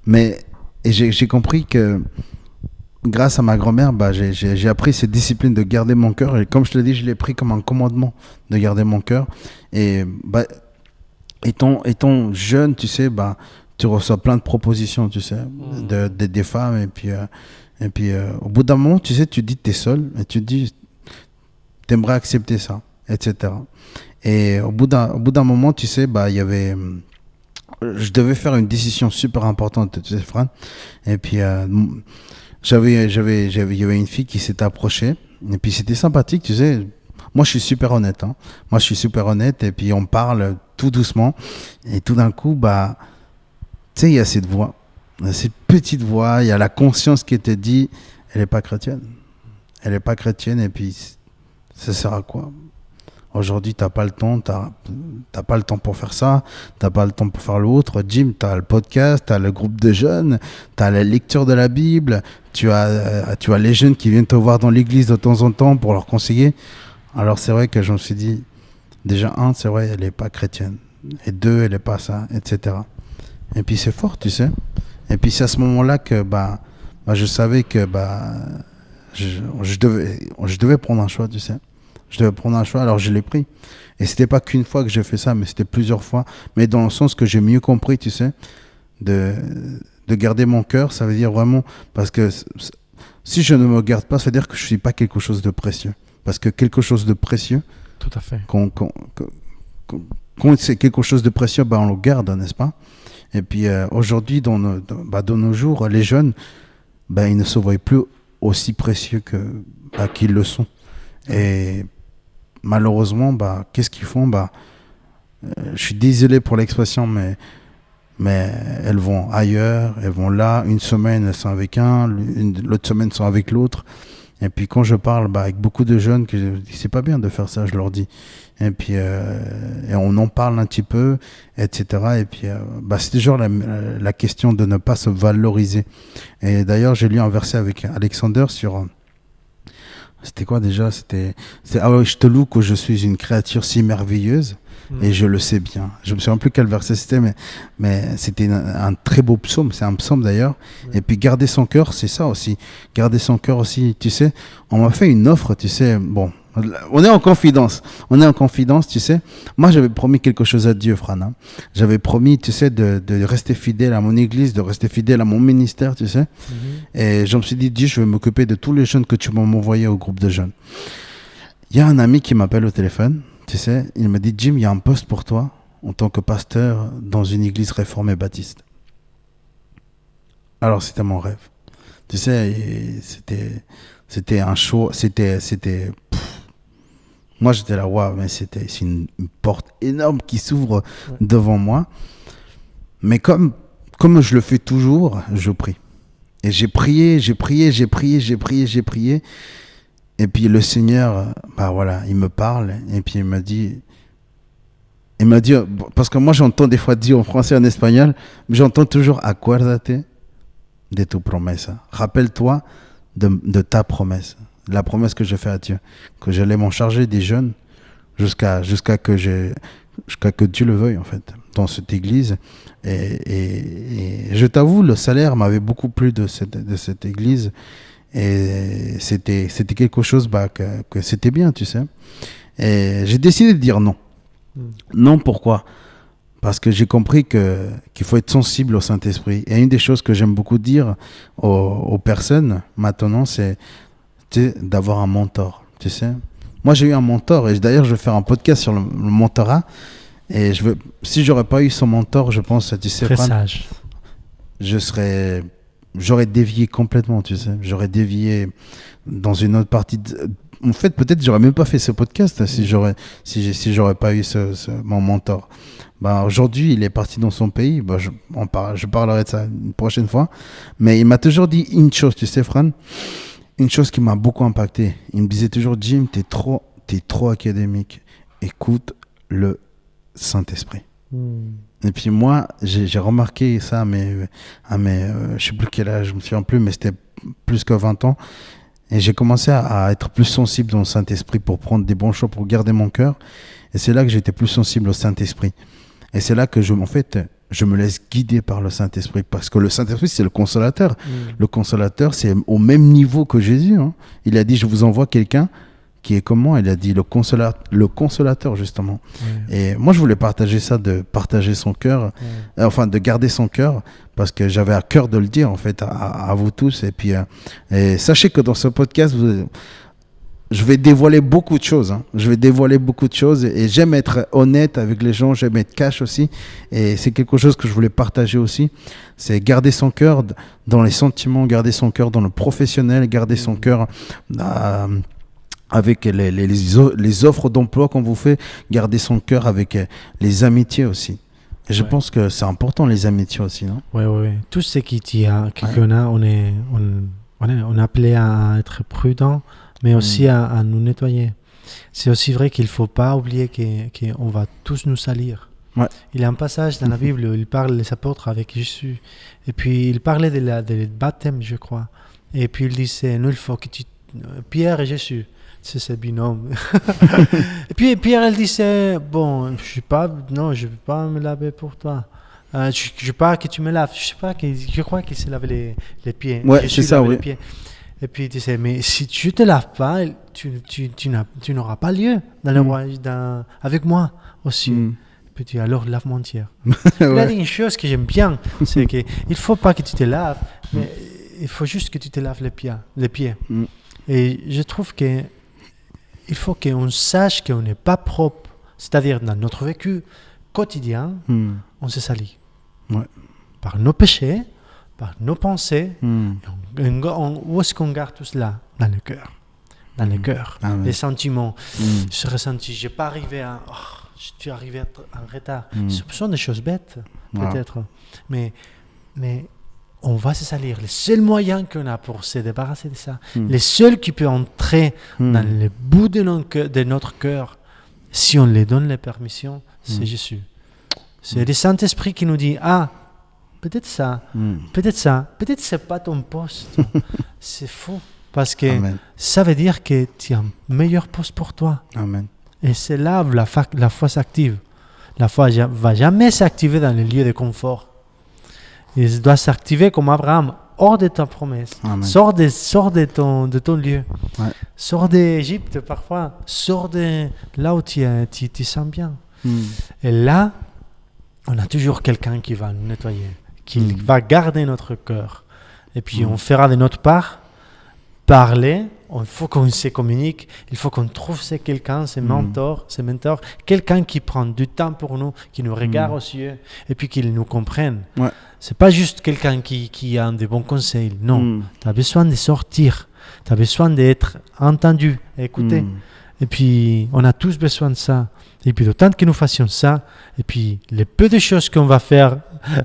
[SPEAKER 2] Mais et j'ai compris que grâce à ma grand-mère, bah, j'ai appris cette discipline de garder mon cœur. Et comme je te l'ai dit, je l'ai pris comme un commandement de garder mon cœur. Et bah, étant jeune, tu sais, bah, tu reçois plein de propositions, tu sais, des femmes. Et puis au bout d'un moment, tu sais, tu dis que tu es seul. Et tu te dis, tu aimerais accepter ça, etc. Et au bout d'un moment, tu sais, bah, il y avait... je devais faire une décision super importante, tu sais, Fran. Et puis... il y avait une fille qui s'était approchée et puis c'était sympathique, tu sais. Moi, je suis super honnête, hein. Moi, je suis super honnête et puis on parle tout doucement et tout d'un coup, bah, tu sais, il y a cette voix, cette petite voix, il y a la conscience qui te dit, elle est pas chrétienne. Elle est pas chrétienne et puis ça sert à quoi? Aujourd'hui, t'as pas le temps, t'as pas le temps pour faire ça, t'as pas le temps pour faire l'autre. Jim, t'as le podcast, t'as le groupe de jeunes, t'as la lecture de la Bible, tu as les jeunes qui viennent te voir dans l'église de temps en temps pour leur conseiller. Alors c'est vrai que je me suis dit, déjà c'est vrai, elle est pas chrétienne. Et deux, elle est pas ça, etc. Et puis c'est fort, tu sais. Et puis c'est à ce moment-là que je savais que je devais prendre un choix, tu sais. Je devais prendre un choix, alors je l'ai pris. Et c'était pas qu'une fois que j'ai fait ça, mais c'était plusieurs fois. Mais dans le sens que j'ai mieux compris, tu sais, de garder mon cœur, ça veut dire vraiment... Parce que si je ne me garde pas, ça veut dire que je suis pas quelque chose de précieux. Parce que quelque chose de précieux...
[SPEAKER 3] Tout à fait.
[SPEAKER 2] Quand c'est quelque chose de précieux, bah, on le garde, n'est-ce pas? Et puis aujourd'hui, dans nos jours, les jeunes, bah, ils ne se voient plus aussi précieux qu'ils le sont. Et... malheureusement, bah, qu'est-ce qu'ils font? Je suis désolé pour l'expression, mais elles vont ailleurs, elles vont là. Une semaine, elles sont avec l'autre semaine, elles sont avec l'autre. Et puis quand je parle avec beaucoup de jeunes, c'est pas bien de faire ça, je leur dis. Et puis et on en parle un petit peu, etc. Et puis c'est toujours la question de ne pas se valoriser. Et d'ailleurs, j'ai lu un verset avec Alexander sur... C'était quoi déjà? Ah ouais, je te loue que je suis une créature si merveilleuse et je le sais bien. Je me souviens plus quel verset c'était, mais c'était un très beau psaume. C'est un psaume d'ailleurs. Et puis garder son cœur, c'est ça aussi. Garder son cœur aussi, tu sais. On m'a fait une offre, tu sais. Bon, on est en confidence. Tu sais. Moi, j'avais promis quelque chose à Dieu, Fran. Hein. J'avais promis, tu sais, de rester fidèle à mon église, de rester fidèle à mon ministère, tu sais. Et je me suis dit, Dieu, je vais m'occuper de tous les jeunes que tu m'as envoyés au groupe de jeunes. Il y a un ami qui m'appelle au téléphone, tu sais. Il me dit, Jim, il y a un poste pour toi en tant que pasteur dans une église réformée baptiste. Alors, c'était mon rêve. Tu sais, c'était un show, moi, j'étais là, waouh, mais c'est une porte énorme qui s'ouvre devant moi. Mais comme je le fais toujours, je prie. Et j'ai prié. Et puis le Seigneur, il me parle. Et puis il m'a dit, parce que moi j'entends des fois dire en français et en espagnol, mais j'entends toujours, acuérdate de tu promesa. Rappelle-toi de ta promesse. La promesse que je fais à Dieu, que j'allais m'en charger des jeunes jusqu'à que Dieu le veuille en fait dans cette église et je t'avoue le salaire m'avait beaucoup plu de cette église et c'était quelque chose que c'était bien, tu sais, et j'ai décidé de dire non. Non, pourquoi? parce que j'ai compris qu'il faut être sensible au Saint-Esprit. Et une des choses que j'aime beaucoup dire aux personnes maintenant, c'est d'avoir un mentor, tu sais. Moi, j'ai eu un mentor, et d'ailleurs, je vais faire un podcast sur le mentorat. Et si j'aurais pas eu son mentor, je pense, tu sais,
[SPEAKER 3] Très sage.
[SPEAKER 2] J'aurais dévié complètement, tu sais. J'aurais dévié dans une autre partie. En fait, peut-être j'aurais même pas fait ce podcast si j'aurais pas eu mon mentor. Aujourd'hui, il est parti dans son pays. Je parlerai de ça une prochaine fois. Mais il m'a toujours dit une chose, tu sais, Fran, une chose qui m'a beaucoup impacté. Il me disait toujours, Jim, t'es trop académique. Écoute le Saint-Esprit. Et puis moi, j'ai remarqué ça je sais plus quel âge, je me souviens plus, mais c'était plus que 20 ans. Et j'ai commencé à être plus sensible dans le Saint-Esprit pour prendre des bons choix, pour garder mon cœur. Et c'est là que j'étais plus sensible au Saint-Esprit. Et c'est là que je me laisse guider par le Saint-Esprit. Parce que le Saint-Esprit, c'est le consolateur. Le consolateur, c'est au même niveau que Jésus. Hein. Il a dit, je vous envoie quelqu'un qui est comme moi. Il a dit le consolateur, justement. Et moi, je voulais partager ça, de partager son cœur, enfin, de garder son cœur, parce que j'avais à cœur de le dire, en fait, à vous tous. Et puis, et sachez que dans ce podcast, je vais dévoiler beaucoup de choses. Hein. Je vais dévoiler beaucoup de choses, et j'aime être honnête avec les gens, j'aime être cash aussi. Et c'est quelque chose que je voulais partager aussi. C'est garder son cœur dans les sentiments, garder son cœur dans le professionnel, garder son cœur avec les offres d'emploi qu'on vous fait, garder son cœur avec les amitiés aussi. Et je pense que c'est important, les amitiés aussi, non?
[SPEAKER 3] Oui. Tout ce qu'on a, on est appelé à être prudent, mais aussi à nous nettoyer. C'est aussi vrai qu'il ne faut pas oublier qu'on va tous nous salir. Ouais. Il y a un passage dans la Bible où il parle les apôtres avec Jésus. Et puis il parlait de baptême, je crois. Et puis il disait, nous, il faut que Pierre et Jésus, c'est ce binôme. Et puis Pierre, elle disait, bon, je ne vais pas me laver pour toi. Je veux pas que tu me laves. Je crois qu'il s'est lavé les pieds.
[SPEAKER 2] Ouais, c'est ça, oui.
[SPEAKER 3] Les pieds. Et puis il disait, mais si tu ne te laves pas, tu n'auras pas lieu avec moi aussi. Et puis alors, lave-moi entière. Il a dit une chose que j'aime bien, c'est qu'il ne faut pas que tu te laves, mais il faut juste que tu te laves les pieds. Et je trouve que il faut qu'on sache qu'on n'est pas propre, c'est-à-dire dans notre vécu quotidien, on se salit. Par nos péchés, par nos pensées. Où est-ce qu'on garde tout cela? Dans le cœur. Dans le cœur. Les sentiments. Ce ressenti, je n'ai pas arrivé je suis arrivé en retard. Ce sont des choses bêtes, peut-être. Mais on va se salir. Le seul moyen qu'on a pour se débarrasser de ça, le seul qui peut entrer dans le bout de notre cœur, si on lui donne les permissions, c'est Jésus. C'est le Saint-Esprit qui nous dit, peut-être ça, peut-être c'est pas ton poste. C'est faux. Parce que ça veut dire que tu as un meilleur poste pour toi.
[SPEAKER 2] Amen.
[SPEAKER 3] Et c'est là où la foi s'active. La foi ne va jamais s'activer dans les lieux de confort. Il doit s'activer comme Abraham, hors de ta promesse. Sors de ton lieu. Sors d'Égypte parfois. Sors de là où tu te sens bien. Et là, on a toujours quelqu'un qui va nous nettoyer, qui va garder notre cœur. Et puis on fera de notre part parler. Il faut qu'on se communique. Il faut qu'on trouve quelqu'un, ses mentors, quelqu'un qui prend du temps pour nous, qui nous regarde aux yeux et puis qui nous comprenne. C'est pas juste quelqu'un qui a des bons conseils. Non, tu as besoin de sortir. Tu as besoin d'être entendu, écouté. Et puis, on a tous besoin de ça. Et puis, d'autant que nous fassions ça, et puis, les peu de choses qu'on va faire,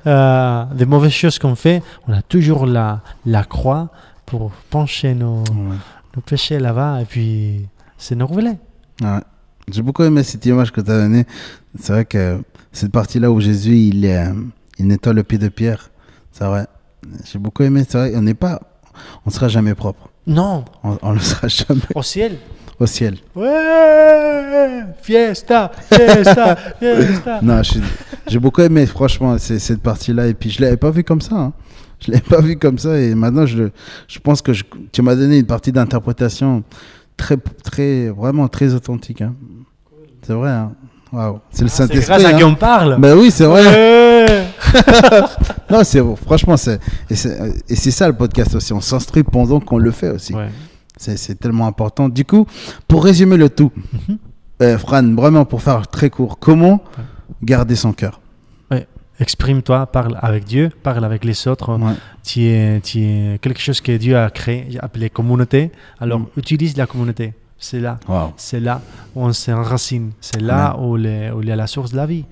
[SPEAKER 3] des mauvaises choses qu'on fait, on a toujours la croix pour pencher nos péchés là-bas, et puis, c'est nous révéler.
[SPEAKER 2] J'ai beaucoup aimé cette image que tu as donnée. C'est vrai que cette partie-là où Jésus, il nettoie le pied de Pierre. C'est vrai. J'ai beaucoup aimé. C'est vrai, on ne sera jamais propre.
[SPEAKER 3] Non.
[SPEAKER 2] On ne le sera jamais.
[SPEAKER 3] Au ciel.
[SPEAKER 2] Au ciel.
[SPEAKER 3] Ouais, fiesta.
[SPEAKER 2] Non, j'ai beaucoup aimé, franchement, cette partie-là. Et puis, je ne l'avais pas vu comme ça. Hein. Je ne l'avais pas vu comme ça. Et maintenant, je pense que tu m'as donné une partie d'interprétation vraiment très authentique. Hein. C'est vrai. Hein. Waouh. C'est le
[SPEAKER 3] C'est
[SPEAKER 2] Saint-Esprit.
[SPEAKER 3] grâce à qui
[SPEAKER 2] Hein.
[SPEAKER 3] on parle.
[SPEAKER 2] Ben oui, c'est vrai.
[SPEAKER 3] Ouais.
[SPEAKER 2] Non, franchement, et c'est ça le podcast aussi. On s'instruit pendant qu'on le fait aussi.
[SPEAKER 3] Ouais.
[SPEAKER 2] C'est tellement important. Du coup, pour résumer le tout, Fran, vraiment pour faire très court, comment garder son cœur?
[SPEAKER 3] Ouais. Exprime-toi, parle avec Dieu, parle avec les autres.
[SPEAKER 2] Ouais.
[SPEAKER 3] Tu es quelque chose que Dieu a créé, appelé communauté. Alors, utilise la communauté. C'est là.
[SPEAKER 2] Wow.
[SPEAKER 3] C'est là où on s'enracine. C'est là où il y a la source de la vie.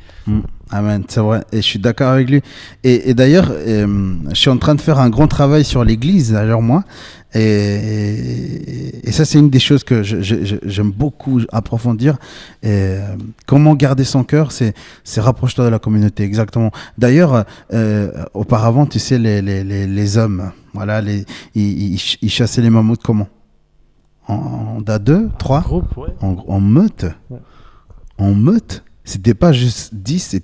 [SPEAKER 2] Amen, c'est vrai. Et je suis d'accord avec lui. Et d'ailleurs, je suis en train de faire un grand travail sur l'Église, d'ailleurs, moi. Et ça, c'est une des choses que j'aime beaucoup approfondir. Comment garder son cœur, c'est rapproche-toi de la communauté, exactement. D'ailleurs, auparavant, tu sais, les hommes, voilà, ils chassaient les mammouths comment? À 2, 3
[SPEAKER 3] Groupe, ouais.
[SPEAKER 2] en meute.
[SPEAKER 3] Ouais.
[SPEAKER 2] En meute. C'était pas juste 10,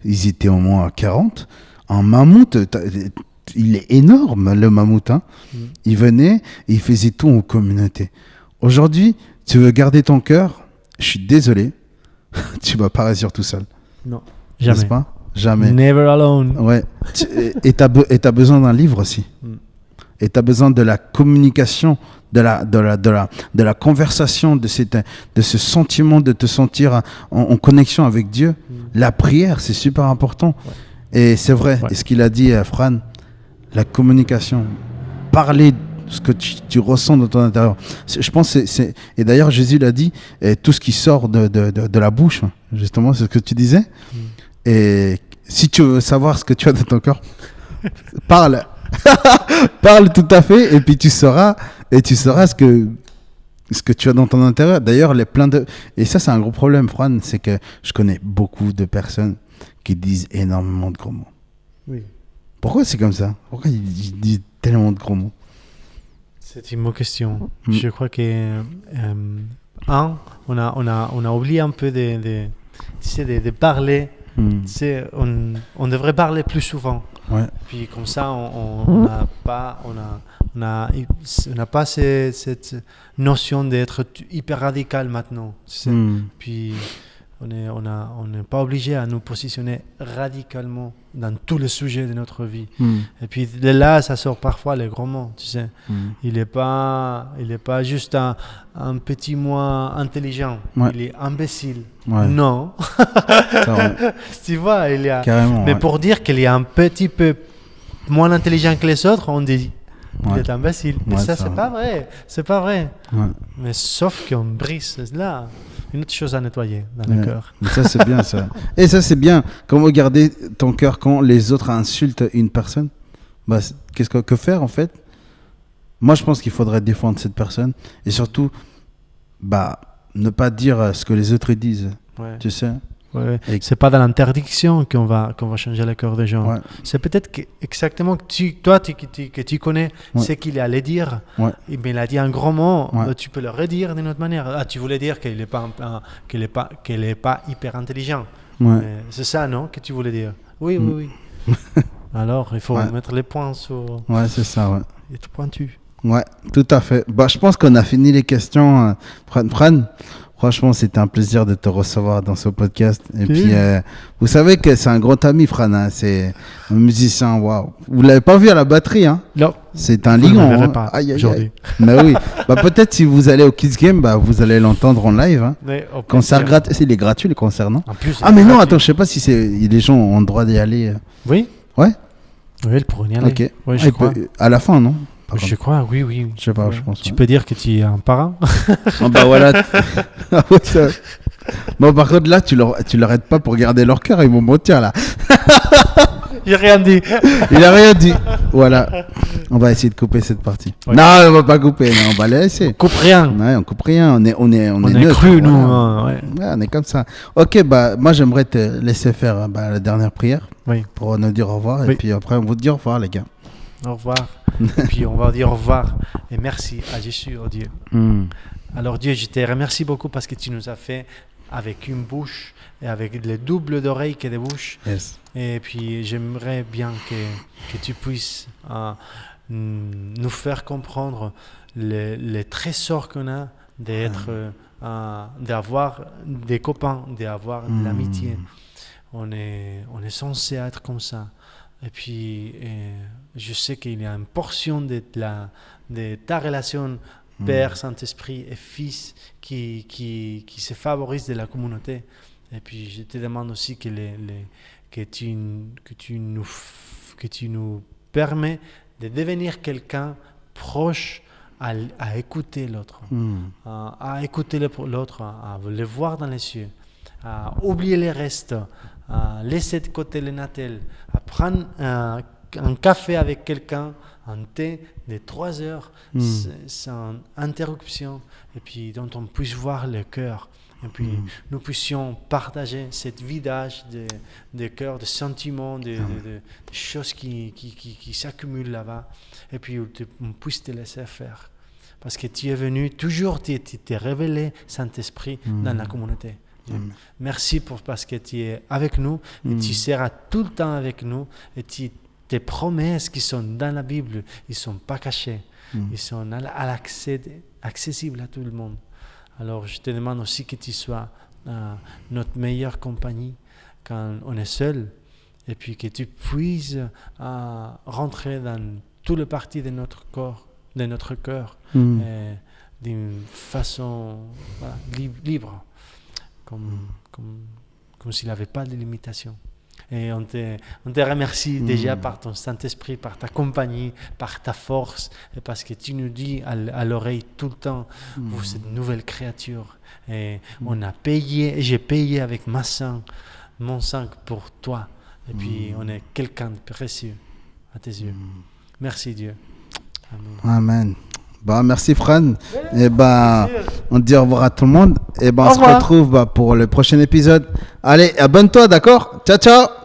[SPEAKER 2] ils étaient au moins 40. Un mammouth, il est énorme, le mammouth. Hein. Il venait, il faisait tout en communauté. Aujourd'hui, tu veux garder ton cœur, je suis désolé, tu vas pas réussir tout seul.
[SPEAKER 3] Non, jamais.
[SPEAKER 2] N'est-ce pas? Jamais.
[SPEAKER 3] Never alone.
[SPEAKER 2] Ouais. Et t'as besoin d'un livre aussi. Et tu as besoin de la communication, de la conversation, de ce sentiment de te sentir en connexion avec Dieu. La prière, c'est super important. Ouais. Et c'est vrai, et ce qu'il a dit, Fran, la communication, parler de ce que tu ressens dans ton intérieur. Je pense et d'ailleurs, Jésus l'a dit, tout ce qui sort de la bouche, justement, c'est ce que tu disais. Et si tu veux savoir ce que tu as dans ton cœur, parle. Parle tout à fait, et puis tu sauras ce que tu as dans ton intérieur. D'ailleurs, et ça, c'est un gros problème, Fran, c'est que je connais beaucoup de personnes qui disent énormément de gros mots.
[SPEAKER 3] Oui.
[SPEAKER 2] Pourquoi c'est comme ça? Pourquoi ils disent tellement de gros mots?
[SPEAKER 3] C'est une bonne question. Je crois que on a oublié un peu de parler. On devrait parler plus souvent.
[SPEAKER 2] Ouais.
[SPEAKER 3] Puis comme ça, on n'a pas cette notion d'être hyper radical maintenant. Puis on n'est pas obligé à nous positionner radicalement dans tous les sujets de notre vie. Et puis de là, ça sort parfois les gros mots, tu sais. Il n'est pas juste un petit mot intelligent. Ouais. Il est imbécile. Ouais. Non. Tu vois, il y a...
[SPEAKER 2] Carrément,
[SPEAKER 3] mais pour dire qu'il est un petit peu moins intelligent que les autres, on dit il est imbécile. Mais ça, c'est pas vrai. C'est pas vrai. Ouais. Mais sauf qu'on brise là. Une autre chose à nettoyer dans le cœur.
[SPEAKER 2] Ça, c'est bien, ça. Et ça, c'est bien. Comment garder ton cœur quand les autres insultent une personne? Bah, que faire, en fait? Moi, je pense qu'il faudrait défendre cette personne. Et surtout, ne pas dire ce que les autres disent. Ouais. Tu sais?
[SPEAKER 3] Ouais. C'est pas dans l'interdiction qu'on va changer le cœur des gens. Ouais. C'est peut-être exactement que tu connais ce qu'il allait dire. Ouais. Et bien, il a dit un grand mot. Ouais. Tu peux le redire d'une autre manière. Ah, tu voulais dire qu'il est pas hyper intelligent. Ouais. C'est ça, non, que tu voulais dire? Oui, oui, oui. Alors, il faut mettre les points sur.
[SPEAKER 2] Ouais, c'est ça. Ouais.
[SPEAKER 3] Être pointu.
[SPEAKER 2] Ouais, tout à fait. Je pense qu'on a fini les questions. Fran. Franchement, c'était un plaisir de te recevoir dans ce podcast. Et puis, vous savez que c'est un grand ami, Fran. Hein. C'est un musicien, waouh. Vous l'avez pas vu à la batterie, hein?
[SPEAKER 3] Non.
[SPEAKER 2] C'est un lion.
[SPEAKER 3] Je ne pas aujourd'hui.
[SPEAKER 2] Mais oui. Peut-être si vous allez au Kids Game, vous allez l'entendre en live. Hein. Concert gratuit. Il est gratuit, le concert, non?
[SPEAKER 3] En plus,
[SPEAKER 2] mais non, attends, je sais pas si les gens ont le droit d'y aller.
[SPEAKER 3] Oui.
[SPEAKER 2] Ouais.
[SPEAKER 3] Oui, ils pourront y aller.
[SPEAKER 2] Ok.
[SPEAKER 3] Ouais, je crois.
[SPEAKER 2] À la fin, non?
[SPEAKER 3] Je crois, oui.
[SPEAKER 2] Je sais pas, je pense.
[SPEAKER 3] Tu peux dire que tu es un parrain.
[SPEAKER 2] Voilà. Bon, par contre, là, tu leur aides pas pour garder leur cœur, ils vont mentir, là.
[SPEAKER 3] Il a rien dit.
[SPEAKER 2] Il a rien dit. Voilà. On va essayer de couper cette partie. Ouais. Non, on va pas couper, non, on va la laisser.
[SPEAKER 3] On coupe rien.
[SPEAKER 2] Ouais, on coupe rien. On est
[SPEAKER 3] neutre, cru, nous. Ouais,
[SPEAKER 2] on est comme ça. Ok, moi, j'aimerais te laisser faire la dernière prière pour nous dire au revoir. Et puis après, on vous dit au revoir, les gars.
[SPEAKER 3] Au revoir. Et puis on va dire au revoir et merci à Jésus, oh Dieu. Alors Dieu, je te remercie beaucoup parce que tu nous as fait avec une bouche et avec les doubles d'oreilles que des bouches.
[SPEAKER 2] Yes.
[SPEAKER 3] Et puis j'aimerais bien que tu puisses nous faire comprendre les trésors qu'on a d'être d'avoir des copains, d'avoir de l'amitié. On est censé être comme ça. Et puis, je sais qu'il y a une portion de ta relation Père, Saint-Esprit et Fils qui se favorise de la communauté. Et puis, je te demande aussi que tu nous permets de devenir quelqu'un proche à écouter l'autre, à écouter l'autre, à le voir dans les yeux, à oublier les restes, à laisser de côté les natels, à prendre un café avec quelqu'un, un thé de 3 heures sans interruption, et puis dont on puisse voir le cœur. Et puis nous puissions partager cette vidage de cœur, de sentiments, de choses qui s'accumulent là-bas. Et puis on puisse te laisser faire. Parce que tu es venu, toujours tu t'es révélé, Saint-Esprit, dans la communauté. Merci parce que tu es avec nous et tu seras tout le temps avec nous. Et tes promesses qui sont dans la Bible, ils ne sont pas cachées. Ils sont accessibles à tout le monde. Alors, je te demande aussi que tu sois notre meilleure compagnie quand on est seul, et puis que tu puisses rentrer dans tout le parti de notre corps, de notre cœur, d'une façon libre, comme s'il n'avait pas de limitation. Et on te remercie déjà par ton Saint-Esprit, par ta compagnie, par ta force, et parce que tu nous dis à l'oreille tout le temps, vous êtes une nouvelle créature. Et on a payé, et j'ai payé avec mon sang pour toi. Et puis on est quelqu'un de précieux à tes yeux. Merci Dieu.
[SPEAKER 2] Amen. Merci Fran. Et on dit au revoir à tout le monde. Et on se retrouve pour le prochain épisode. Allez, abonne-toi, d'accord? Ciao, ciao.